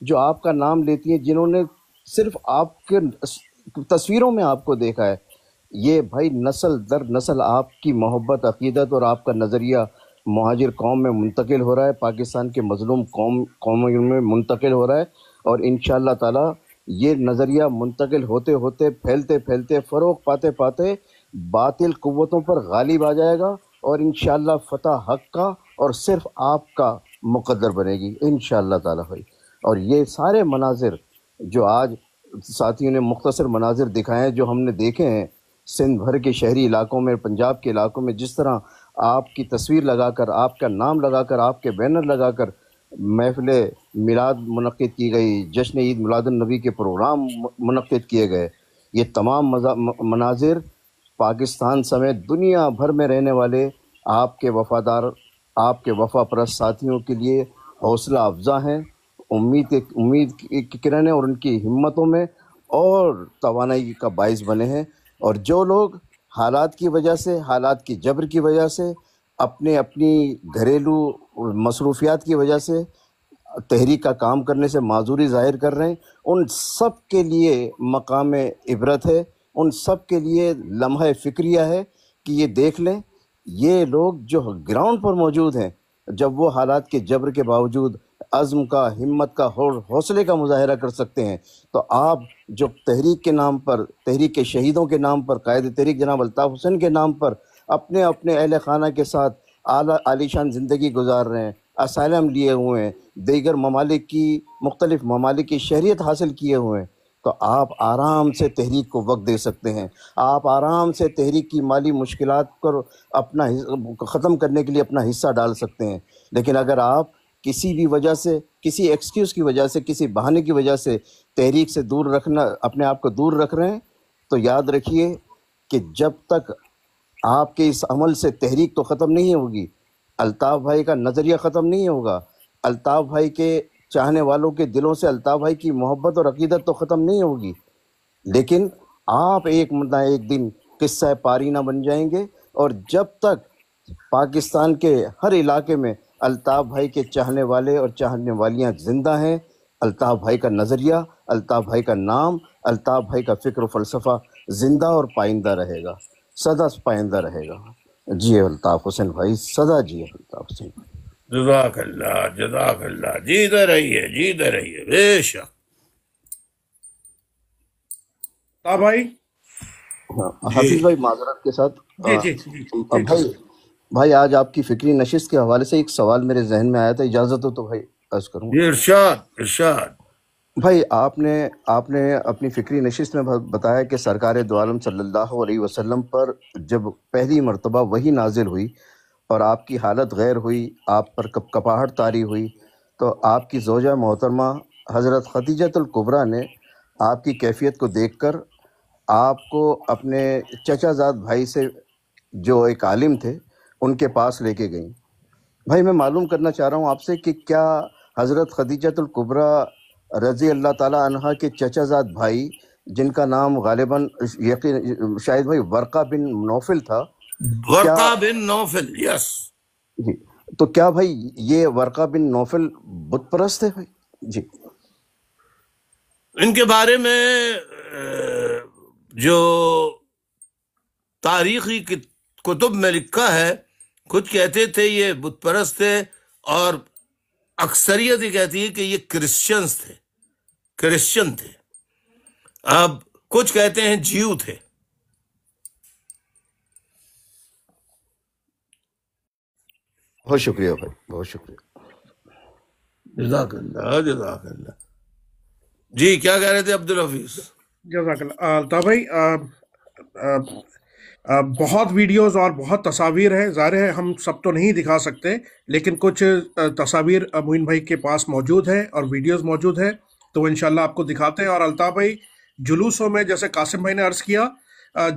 جو آپ کا نام لیتی ہیں، جنہوں نے صرف آپ کے تصویروں میں آپ کو دیکھا ہے. یہ بھائی نسل در نسل آپ کی محبت، عقیدت اور آپ کا نظریہ مہاجر قوم میں منتقل ہو رہا ہے، پاکستان کے مظلوم قوموں میں منتقل ہو رہا ہے، اور انشاءاللہ تعالی یہ نظریہ منتقل ہوتے ہوتے پھیلتے پھیلتے فروغ پاتے پاتے باطل قوتوں پر غالب آ جائے گا، اور انشاءاللہ فتح حق کا اور صرف آپ کا مقدر بنے گی انشاءاللہ تعالی بھائی. اور یہ سارے مناظر جو آج ساتھیوں نے مختصر مناظر دکھائے ہیں، جو ہم نے دیکھے ہیں سندھ بھر کے شہری علاقوں میں، پنجاب کے علاقوں میں، جس طرح آپ کی تصویر لگا کر، آپ کا نام لگا کر، آپ کے بینر لگا کر محفل میلاد منعقد کی گئی، جشن عید میلاد النبی کے پروگرام منعقد کیے گئے، یہ تمام مناظر پاکستان سمیت دنیا بھر میں رہنے والے آپ کے وفادار، آپ کے وفا پرست ساتھیوں کے لیے حوصلہ افزا ہیں، امید کی کرن ہے، اور ان کی ہمتوں میں اور توانائی کا باعث بنے ہیں. اور جو لوگ حالات کی وجہ سے، حالات کی جبر کی وجہ سے، اپنی گھریلو مصروفیات کی وجہ سے تحریک کا کام کرنے سے معذوری ظاہر کر رہے ہیں، ان سب کے لیے مقام عبرت ہے، ان سب کے لیے لمحہ فکریہ ہے کہ یہ دیکھ لیں، یہ لوگ جو گراؤنڈ پر موجود ہیں، جب وہ حالات کے جبر کے باوجود عزم کا، ہمت کا اور حوصلے کا مظاہرہ کر سکتے ہیں، تو آپ جو تحریک کے نام پر، تحریک کے شہیدوں کے نام پر، قائد تحریک جناب الطاف حسین کے نام پر اپنے اہل خانہ کے ساتھ عالیشان زندگی گزار رہے ہیں، اسائلم لیے ہوئے ہیں، دیگر مختلف ممالک کی شہریت حاصل کیے ہوئے ہیں، تو آپ آرام سے تحریک کو وقت دے سکتے ہیں، آپ آرام سے تحریک کی مالی مشکلات پر اپنا ختم کرنے کے لیے اپنا حصہ ڈال سکتے ہیں. لیکن اگر آپ کسی بھی وجہ سے، کسی ایکسکیوز کی وجہ سے، کسی بہانے کی وجہ سے تحریک سے دور رکھنا، اپنے آپ کو دور رکھ رہے ہیں، تو یاد رکھیے کہ جب تک آپ کے اس عمل سے تحریک تو ختم نہیں ہوگی، الطاف بھائی کا نظریہ ختم نہیں ہوگا، الطاف بھائی کے چاہنے والوں کے دلوں سے الطاف بھائی کی محبت اور عقیدت تو ختم نہیں ہوگی، لیکن آپ ایک دن قصہ پارینہ بن جائیں گے. اور جب تک پاکستان کے ہر علاقے میں الطاف بھائی کے چاہنے والے اور چاہنے والیاں زندہ ہیں، الطاف بھائی کا نظریہ، الطاف بھائی کا نام، الطاف بھائی کا فکر و فلسفہ زندہ اور پائندہ رہے گا، سدا پائندہ رہے گا. جی الطاف حسین بھائی، سدا جی الطاف حسین بھائی. جزاک اللہ، جزاک اللہ. جیتے رہیے، جیتے رہیے، بے شک. بھائی حافظ بھائی معذرت کے ساتھ بھائی آج آپ کی فکری نشست کے حوالے سے ایک سوال میرے ذہن میں آیا تھا، اجازت ہو تو بھائی عرض کروں. یہ ارشاد. بھائی آپ نے اپنی فکری نشست میں بتایا کہ سرکار دو عالم صلی اللہ علیہ وسلم پر جب پہلی مرتبہ وحی نازل ہوئی اور آپ کی حالت غیر ہوئی، آپ پر کپاہٹ طاری ہوئی، تو آپ کی زوجہ محترمہ حضرت خدیجۃ الکبریٰ نے آپ کی کیفیت کو دیکھ کر آپ کو اپنے چچا زاد بھائی سے، جو ایک عالم تھے، ان کے پاس لے کے گئیں. بھائی میں معلوم کرنا چاہ رہا ہوں آپ سے کہ کیا حضرت خدیجۃ الکبریٰ رضی اللہ تعالیٰ عنہا کے چچا زاد بھائی، جن کا نام غالباً شاید بھائی ورقہ بن نوفل تھا، ورقہ بن نوفل، یس جی، تو کیا بھائی یہ ورقہ بن نوفل بت پرست ہے بھائی؟ جی ان کے بارے میں جو تاریخی کتب میں لکھا ہے، کچھ کہتے تھے یہ بت پرست تھے، اور اکثریت یہ کہتی ہے کہ یہ کرسچن تھے. اب کچھ کہتے ہیں جیو تھے. بہت شکریہ بھائی، بہت شکریہ. جزاک اللہ، جزاک اللہ. جی کیا کہہ رہے تھے عبدالحفیظ؟ جزاک اللہ. الطاف بھائی بہت ویڈیوز اور بہت تصاویر ہیں، ظاہر ہے ہم سب تو نہیں دکھا سکتے، لیکن کچھ تصاویر معین بھائی کے پاس موجود ہیں اور ویڈیوز موجود ہیں، تو انشاءاللہ آپ کو دکھاتے ہیں. اور الطاف بھائی جلوسوں میں، جیسے قاسم بھائی نے عرض کیا،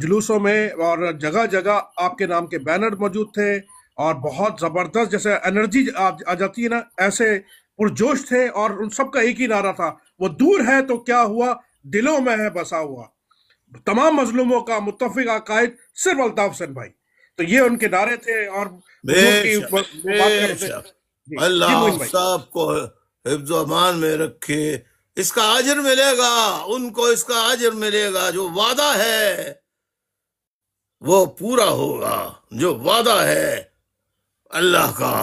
جلوسوں میں اور جگہ جگہ آپ کے نام کے بینر موجود تھے، اور بہت زبردست جیسے انرجی آ جاتی ہے نا، ایسے پرجوش تھے، اور ان سب کا ایک ہی نعرہ تھا، وہ دور ہے تو کیا ہوا، دلوں میں ہے بسا ہوا. تمام مظلوموں کا متفق عقائد صرف الطاف حسین بھائی. تو یہ ان کے نعرے تھے. اور بے شک. اللہ آپ صاحب کو حفظ و امان میں رکھے. اس کا اجر ملے گا ان کو، اس کا اجر ملے گا. جو وعدہ ہے وہ پورا ہوگا، جو وعدہ ہے اللہ کا،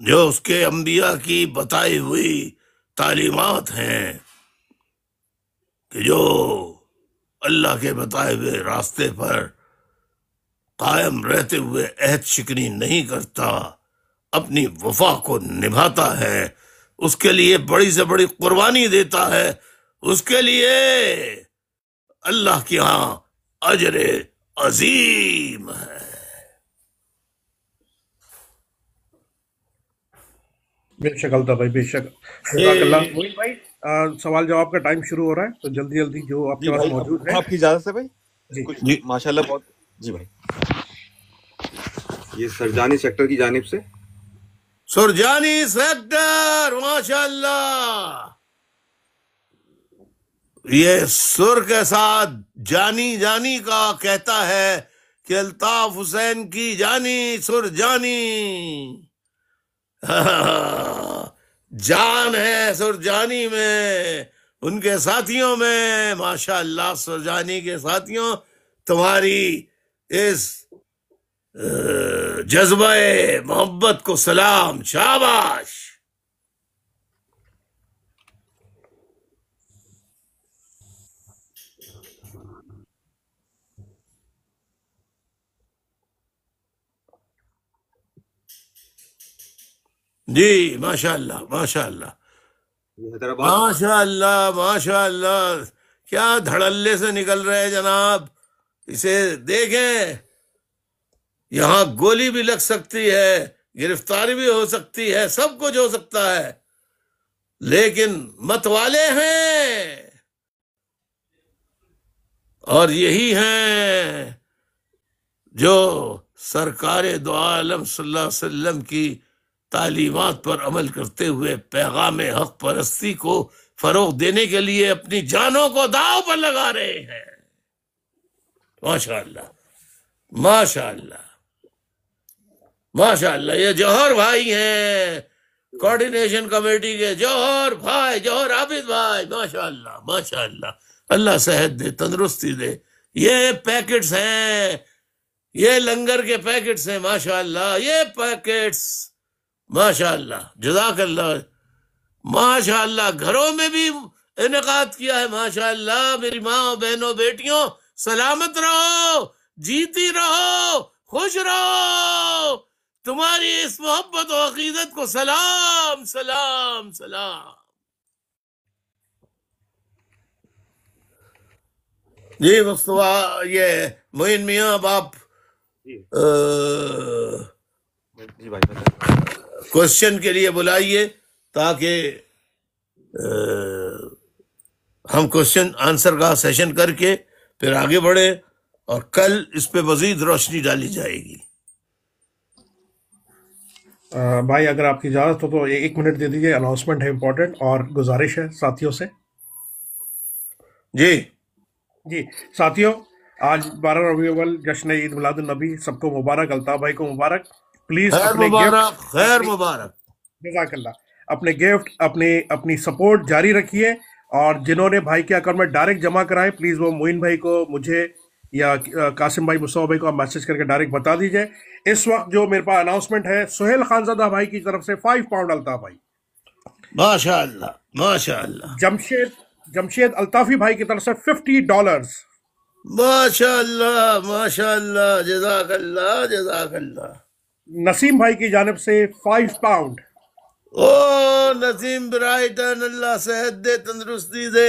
جو اس کے انبیاء کی بتائی ہوئی تعلیمات ہیں کہ جو اللہ کے بتائے ہوئے راستے پر قائم رہتے ہوئے عہد شکنی نہیں کرتا، اپنی وفا کو نبھاتا ہے، اس کے لیے بڑی سے بڑی قربانی دیتا ہے، اس کے لیے اللہ کے ہاں اجر عظیم ہے. بے شک الطاف بھائی، بے شک. جزاک اللہ. معین بھائی سوال جواب کا ٹائم شروع ہو رہا ہے، تو جلدی جلدی جو آپ جی کے پاس بھائی، موجود ہے. آپ کی اجازت سے بھائی جی کچھ جی ماشاءاللہ بہت. جی بھائی، یہ سرجانی سیکٹر کی جانب سے سرجانی سیکٹر، ماشاء اللہ. یہ سر کے ساتھ جانی جانی کا کہتا ہے کہ الطاف حسین کی جانی سرجانی. جان ہے سرجانی میں، ان کے ساتھیوں میں. ماشاء اللہ سرجانی کے ساتھیوں، تمہاری اس جذبہ محبت کو سلام، شاباش. جی ماشاء اللہ ماشاء اللہ یہ حیدرآباد ماشاء اللہ ماشاء اللہ. کیا دھڑلے سے نکل رہے جناب، اسے دیکھیں. یہاں گولی بھی لگ سکتی ہے، گرفتاری بھی ہو سکتی ہے، سب کچھ ہو سکتا ہے، لیکن مت والے ہیں. اور یہی ہیں جو سرکار دو عالم صلی اللہ علیہ وسلم کی تعلیمات پر عمل کرتے ہوئے پیغام حق پرستی کو فروغ دینے کے لیے اپنی جانوں کو داؤ پر لگا رہے ہیں. ماشاء اللہ ماشاء اللہ ماشاء اللہ. یہ جوہر بھائی ہیں کوارڈینیشن کمیٹی کے، جوہر بھائی، جوہر عابد بھائی. ماشاء اللہ ماشاء اللہ. اللہ صحت دے، تندرستی دے. یہ پیکٹس ہیں، یہ لنگر کے پیکٹس ہیں. ماشاء اللہ یہ پیکٹس، ماشاء اللہ جزاک اللہ. ماشاء اللہ گھروں میں بھی انعقاد کیا ہے. ماشاء اللہ میری ماں بہنوں بیٹیوں، سلامت رہو، جیتی رہو، خوش رہو. تمہاری اس محبت و عقیدت کو سلام سلام سلام. جی مصطفیٰ، یہ معین میاں اب آپ جی جی بھائی بتائیں. کوشچن کے لیے بلائیے تاکہ ہم کوشچن آنسر کا سیشن کر کے پھر آگے بڑھے، اور کل اس پہ مزید روشنی ڈالی جائے گی. بھائی اگر آپ کی اجازت ہو تو 1 منٹ دے دیجیے، اناؤنسمنٹ ہے امپورٹنٹ، اور گزارش ہے ساتھیوں سے. جی جی ساتھیوں، آج 12 ربیع الاول جشن عید میلاد النبی، سب کو مبارک. الطاف بھائی کو مبارک. پلیز خیر اپنے مبارک، گفٹ، خیر مبارک. جزاک اللہ، اپنے گفٹ، اپنی سپورٹ جاری رکھیے. اور جنہوں نے بھائی کے اکاؤنٹ میں ڈائریکٹ جمع کرائے، پلیز وہ معین بھائی کو، مجھے یا قاسم بھائی، مصطفیٰ بھائی کو آپ میسج کر کے ڈائریکٹ بتا دیجیے. اس وقت جو میرے پاس اناؤنسمنٹ ہے، سہیل خانزادہ بھائی کی طرف سے 5 پاؤنڈ الطاف بھائی. ماشاء اللہ ماشاء اللہ جمشید الطافی بھائی کی طرف سے $50. ماشاء اللہ ماشاء اللہ. جزاک اللہ جزاک اللہ. نسیم بھائی کی جانب سے 5 پاؤنڈ. او نسیم برائٹن، اللہ صحت دے، تندرستی دے.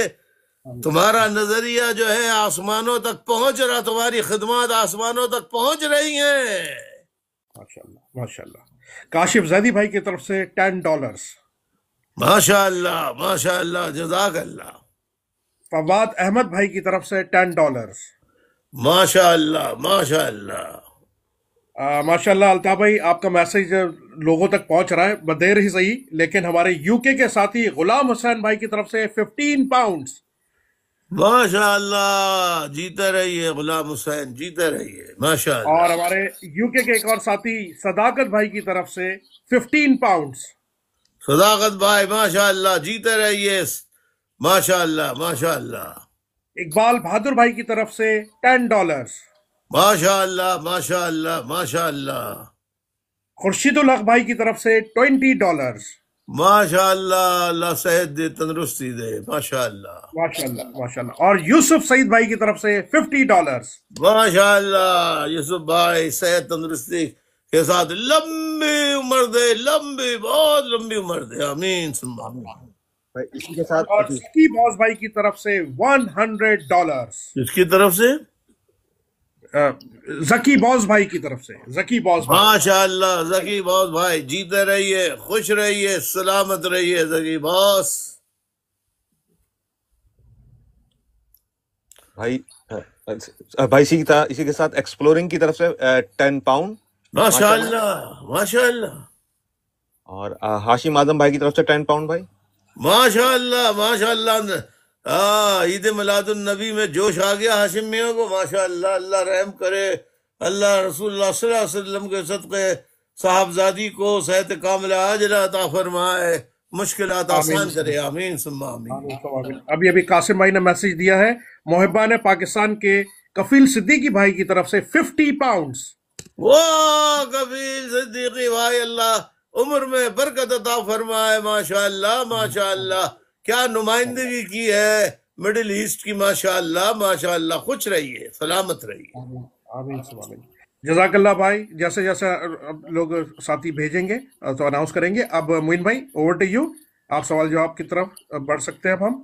تمہارا نظریہ جو ہے آسمانوں تک پہنچ رہا، تمہاری خدمات آسمانوں تک پہنچ رہی ہیں. ماشاء اللہ ماشاء اللہ. کاشف زیدی بھائی کی طرف سے $10. ماشاء اللہ ماشاء اللہ. جزاک اللہ. فواد احمد بھائی کی طرف سے $10. ماشاء اللہ ماشاء اللہ. ماشاء اللہ الطاف بھائی، آپ کا میسج لوگوں تک پہنچ رہا ہے، بدیر ہی صحیح، لیکن ہمارے UK کے ساتھی غلام حسین بھائی کی طرف سے 15 پاؤنڈ. ماشاء اللہ. جیتے رہیے غلام حسین، جیتے رہیے. ماشاء اللہ. اور ہمارے UK کے ایک اور ساتھی صداقت بھائی کی طرف سے 15 پاؤنڈ. صداقت بھائی ماشاء اللہ، جیتے رہیے، ماشاء اللہ ماشاء اللہ، اقبال بہادر بھائی کی طرف سے $10، ماشاء اللہ ماشاء اللہ ماشاء اللہ، خورشید الحق بھائی کی طرف سے $20، ماشاء اللہ، اللہ صحت دے، تندرستی دے، ماشاء اللہ ماشاء اللہ ماشاء اللہ، اور یوسف سعید بھائی کی طرف سے $50۔ ماشاء اللہ، یوسف بھائی صحت تندرستی کے ساتھ لمبی عمر دے، لمبی، بہت لمبی عمر دے، آمین ثم آمین۔ بھائی اسی کے ساتھ اور ذکی باز بھائی کی طرف سے $100۔ اس کی طرف سے ذکی باز بھائی کی طرف سے، ذکی باز بھائی، ماشاء اللہ، ذکی باس بھائی جیتے رہیے، خوش رہیے، سلامت رہیے ذکی باس۔ بھائی بھائی اسی کے ساتھ ایکسپلورنگ کی طرف سے 10 پاؤنڈ، ماشاء اللہ ماشاء اللہ اور ہاشم اعظم بھائی کی طرف سے 10 پاؤنڈ بھائی۔ ماشاء اللہ ماشاء اللہ، عید میلاد النبی میں جوش آ گیا ہاشم میاں کو، ماشاء اللہ، اللہ رحم کرے، اللہ رسول اللہ صلی اللہ علیہ وسلم کے صدقے صاحبزادی کو صحت کاملہ عاجلہ عطا فرمائے، مشکلات آسان کرے، آمین ثم آمین۔ ابھی قاسم بھائی نے میسج دیا ہے، محبان پاکستان کے کفیل صدیقی بھائی کی طرف سے 50 پاؤنڈ۔ وہ کفیل صدیقی بھائی، اللہ عمر میں برکت عطا فرمائے، ماشاء اللہ ماشاء اللہ، کیا نمائندگی کی ہے مڈل ایسٹ کی، ماشاء اللہ ماشاء اللہ، خوش رہیے، سلامت رہیے۔ آمین ثم آمین۔ جزاک اللہ بھائی، جیسے جیسے لوگ ساتھی بھیجیں گے تو اناؤنس کریں گے۔ اب معین بھائی اوور ٹو یو، آپ سوال جواب کی طرف بڑھ سکتے ہیں۔ اب ہم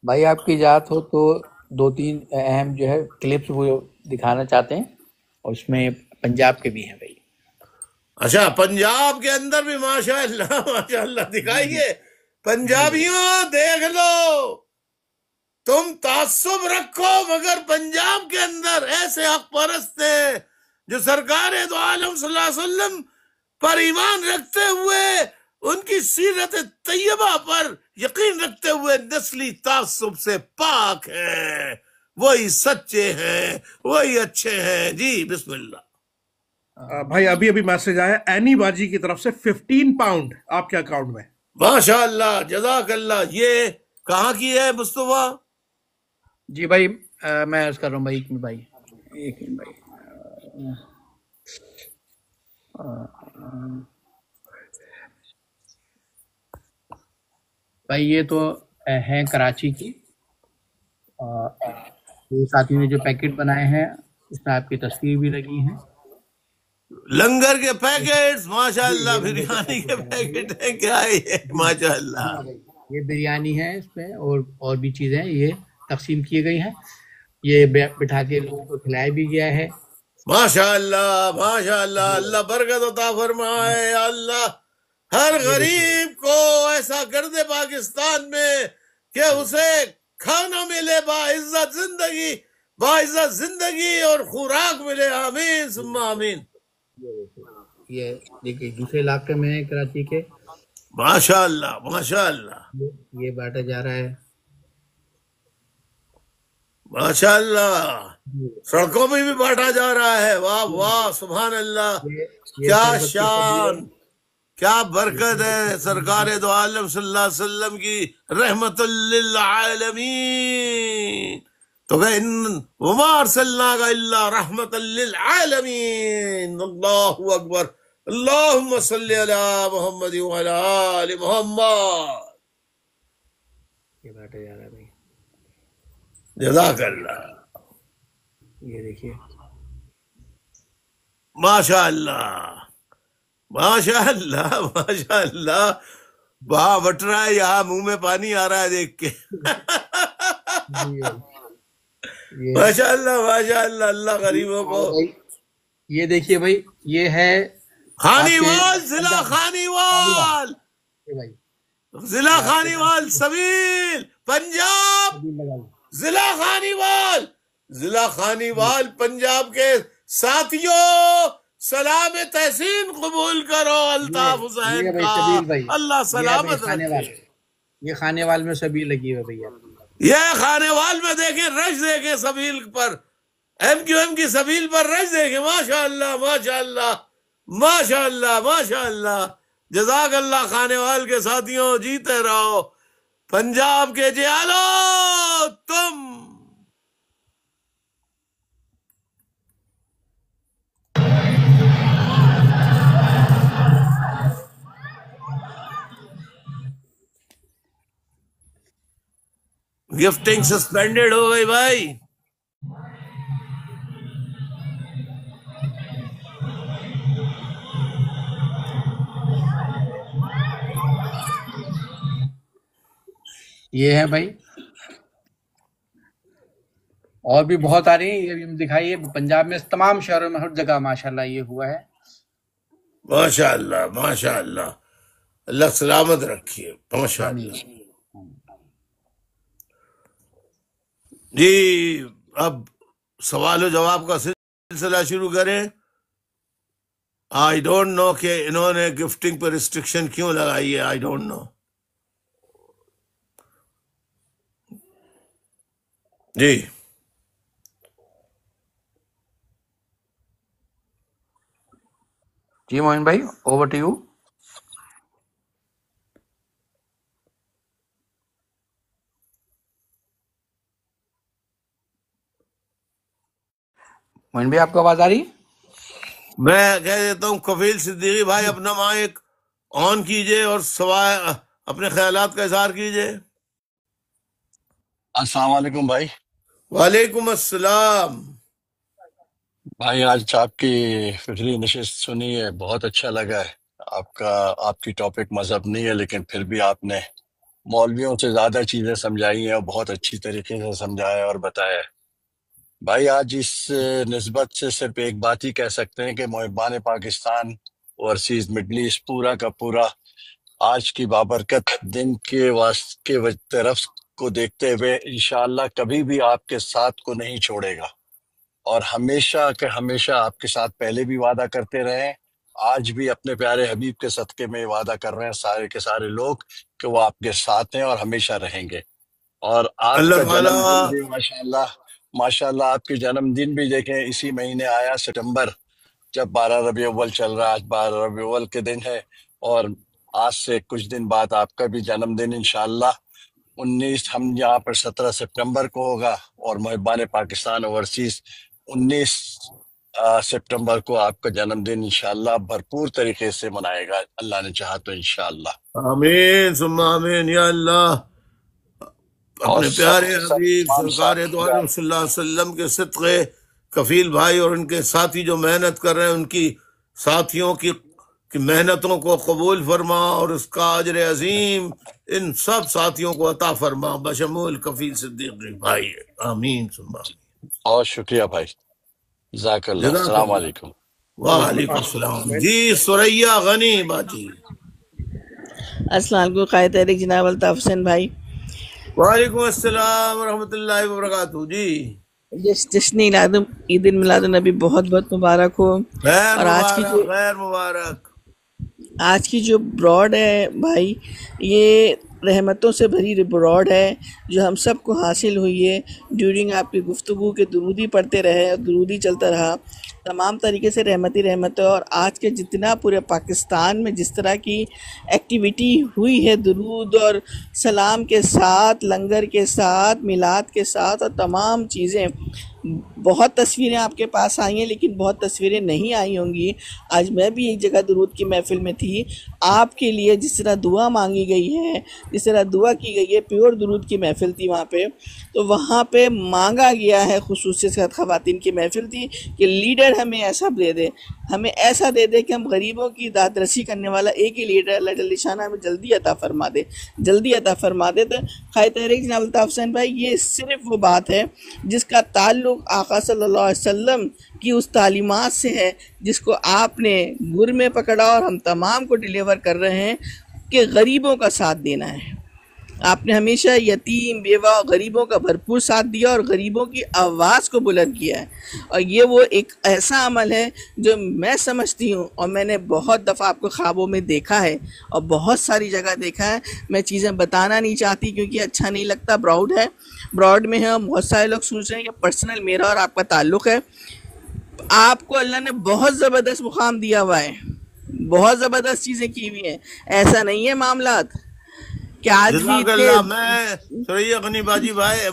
بھائی آپ کی اجازت ہو تو 2-3 اہم جو ہے کلپس وہ دکھانا چاہتے ہیں، اور اس میں پنجاب کے بھی ہیں بھائی۔ اچھا، پنجاب کے اندر بھی ماشاء اللہ ماشاء اللہ دکھائیے۔ پنجابیوں دیکھ لو، تم تعصب رکھو مگر پنجاب کے اندر ایسے حق پرست ہیں جو سرکار دو عالم صلی اللہ علیہ وسلم پر ایمان رکھتے ہوئے، ان کی سیرت طیبہ پر یقین رکھتے ہوئے نسلی تعصب سے پاک ہیں، وہی سچے ہیں، وہی اچھے ہیں۔ جی بسم اللہ۔ بھائی ابھی میسج آیا اینی باجی کی طرف سے 15 پاؤنڈ آپ کے اکاؤنٹ میں۔ ماشاء اللہ، جزاک اللہ۔ یہ کہاں کی ہے مصطفیٰ؟ جی بھائی میں عرض کر رہا ہوں بھائی، ایک منٹ بھائی، بھائی یہ تو ہے کراچی کی، یہ ساتھی نے جو پیکٹ بنائے ہیں اس میں آپ کی تصویر بھی لگی ہیں، لنگر کے پیکٹس، ماشاء اللہ، بریانی کے پیکٹ ہیں، کیا ہے یہ؟ ماشاء اللہ، یہ بریانی ہے، اس میں اور بھی چیزیں یہ تقسیم کی گئی ہیں، یہ بٹھا کے لوگوں کو کھلایا بھی گیا ہے۔ ماشاء اللہ ماشاء اللہ، اللہ برکت عطا فرمائے، اللہ ہر غریب کو ایسا کر دے پاکستان میں کہ اسے کھانا ملے، باعزت زندگی اور خوراک ملے، آمین ثم آمین۔ یہ دیکھیے دوسرے علاقے میں ہے کراچی کے، ماشاء اللہ ماشاء اللہ یہ بانٹا جا رہا ہے۔ ماشاء اللہ، سڑکوں میں بھی بانٹا جا رہا ہے، واہ واہ، سبحان اللہ، کیا شان، کیا برکت ہے سرکار دو عالم صلی اللہ علیہ وسلم کی رحمت للعالمین۔ تو کہ وما ارسلناک الا رحمت للعالمین۔ اللہ اکبر، اللہم صلی علی محمد وعلی آل محمد۔ یہ بانٹا جا رہا ہے بھائی، جزاک اللہ، یہ دیکھیے ماشاء اللہ ماشاء اللہ ماشاء اللہ، وہاں بٹ رہا ہے، یہاں منہ میں پانی آ رہا ہے دیکھ کے۔ ماشاء اللہ ماشاء اللہ، اللہ غریبوں کو۔ یہ دیکھیے بھائی، یہ ہے خانی وال، ضلع خانی وال، ضلع خانی وال سبیل پنجاب، ضلع خانی وال، ضلع خانی وال پنجاب کے ساتھیوں، سلام تحسین قبول کرو الطاف حسین کا، اللہ سلامت رکھے۔ یہ خانے وال میں سبیل لگی ہوئی بھیا، یہ خانے وال میں دیکھیں، رش دیکھیں، سبیل پر، ایم کیو ایم کی سبیل پر رش دیکھیں، ماشاء اللہ ماشاء اللہ ماشاء اللہ ماشاء اللہ، جزاک اللہ خانے وال کے ساتھیوں، جیتے رہو پنجاب کے جیالو تم. گفٹنگ سسپینڈڈ ہو گئی بھائی. یہ ہے بھائی، اور بھی بہت آ رہی ہیں، یہ بھی دکھائیے. پنجاب میں تمام شہروں میں ہر جگہ ماشاءاللہ یہ ہوا ہے. ماشاء اللہ ماشاء اللہ، اللہ سلامت رکھیے. ماشاء آمین. اللہ. جی اب سوال و جواب کا سلسلہ شروع کریں. آئی ڈونٹ نو کہ انہوں نے گفٹنگ پر ریسٹرکشن کیوں لگائی ہے. I don't know. جی جی موہن بھائی، اوور ٹو یو. موہن بھائی آپ کو آواز آ رہی؟ میں کہہ دیتا ہوں کفیل صدیقی بھائی اپنا مائک آن کیجئے اور سوائے اپنے خیالات کا اظہار کیجئے. السلام علیکم بھائی. وعلیکم السلام. بھائی آج آپ کی فکری نشست سنی ہے، بہت اچھا لگا ہے. آپ کی ٹاپک مذہب نہیں ہے، لیکن پھر بھی آپ نے مولویوں سے زیادہ چیزیں سمجھائی ہیں اور بہت اچھی طریقے سے سمجھایا اور بتایا ہے. بھائی آج اس نسبت سے صرف ایک بات ہی کہہ سکتے ہیں کہ Muhiban Pakistan overseas middle asset پورا کا پورا آج کی بابرکت دن کے طرف کو دیکھتے ہوئے انشاءاللہ کبھی بھی آپ کے ساتھ کو نہیں چھوڑے گا، اور ہمیشہ کہ ہمیشہ آپ کے ساتھ پہلے بھی وعدہ کرتے رہے، آج بھی اپنے پیارے حبیب کے صدقے میں وعدہ کر رہے ہیں سارے کے سارے لوگ کہ وہ آپ کے ساتھ ہیں اور ہمیشہ رہیں گے. اور آپ اللہ کا جنم دن تعالیٰ بھی ماشاءاللہ آپ کے جنم دن بھی دیکھیں اسی مہینے آیا ستمبر، جب 12 ربیع اول چل رہا ہے. آج 12 ربیع اول کے دن ہے، اور آج سے کچھ دن بعد آپ کا بھی جنم دن انشاءاللہ 19 ہم یہاں پر 17 سپٹمبر کو ہوگا، اور محبان پاکستان اوورسیز 19 سپٹمبر کو آپ کا جنم دن انشاءاللہ بھرپور طریقے سے منائے گا، اللہ نے چاہا تو انشاءاللہ. آمین ثم آمین یا اللہ. اور اپنے پیارے سب حبیب تمام سرکار ساتھی دو عالم صلی اللہ علیہ وسلم کے صدقے کفیل بھائی اور ان کے ساتھی جو محنت کر رہے ہیں، ان کی ساتھیوں کی محنتوں کو قبول فرما اور اس کا اجر عظیم ان سب ساتھیوں کو عطا فرما بشمول کفیل صدیقی بھائی. آمین ثم آمین. اور شکریہ بھائی، جزاک اللہ. جزاک السلام اللہ. علیکم. وعلیکم السلام. جی سوریا غنی باجی. السلام علیکم قائد تحریک جناب الطاف حسین بھائی. وعلیکم السلام ورحمۃ اللہ وبرکاتہ. جی جشن عید میلاد النبی بہت بہت مبارک ہو. خیر اور مبارک خیر مبارک. آج کی جو براڈ ہے بھائی، یہ رحمتوں سے بھری براڈ ہے جو ہم سب کو حاصل ہوئی ہے ڈیورنگ آپ کی گفتگو کے. درودی پڑھتے رہے اور درودی چلتا رہا تمام طریقے سے رحمت. اور آج کے جتنا پورے پاکستان میں جس طرح کی ایکٹیویٹی ہوئی ہے درود اور سلام کے ساتھ، لنگر کے ساتھ، میلاد کے ساتھ، اور تمام چیزیں، بہت تصویریں آپ کے پاس آئی ہیں لیکن بہت تصویریں نہیں آئی ہوں گی. آج میں بھی ایک جگہ درود کی محفل میں تھی. آپ کے لیے جس طرح دعا مانگی گئی ہے، جس طرح دعا کی گئی ہے، پیور درود کی محفل تھی وہاں پہ. تو وہاں پہ مانگا گیا ہے، خصوصی سے خواتین کی محفل تھی، کہ لیڈر ہمیں ایسا دے دے، ہمیں ایسا دے دے کہ ہم غریبوں کی داد رسی کرنے والا ایک ہی لیڈر اللہ جل شانہ ہمیں جلدی عطا فرما دے، جلدی عطا فرما دے. تو قائد تحریک جناب الطاف حسین بھائی، یہ صرف وہ بات ہے جس کا تعلق آقا صلی اللہ علیہ وسلم کی اس تعلیمات سے ہے جس کو آپ نے گر میں پکڑا اور ہم تمام کو ڈیلیور کر رہے ہیں، کہ غریبوں کا ساتھ دینا ہے. آپ نے ہمیشہ یتیم، بیوہ، غریبوں کا بھرپور ساتھ دیا اور غریبوں کی آواز کو بلند کیا ہے. اور یہ وہ ایک ایسا عمل ہے جو میں سمجھتی ہوں، اور میں نے بہت دفعہ آپ کو خوابوں میں دیکھا ہے اور بہت ساری جگہ دیکھا ہے. میں چیزیں بتانا نہیں چاہتی کیونکہ اچھا نہیں لگتا. براڈ میں ہے، بہت سارے لوگ سوچ رہے ہیں کہ پرسنل میرا اور آپ کا تعلق ہے. آپ کو اللہ نے بہت زبردست مقام دیا ہوا ہے. بہت زبردست چیزیں کی ہوئی ہیں. ایسا نہیں ہے معاملات کہ آج بھی جزاک اتنے. اللہ. میں سریا غنی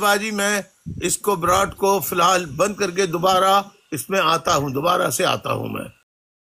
باجی میں اس کو براڈ کو فی الحال بند کر کے دوبارہ اس میں آتا ہوں، دوبارہ سے آتا ہوں میں.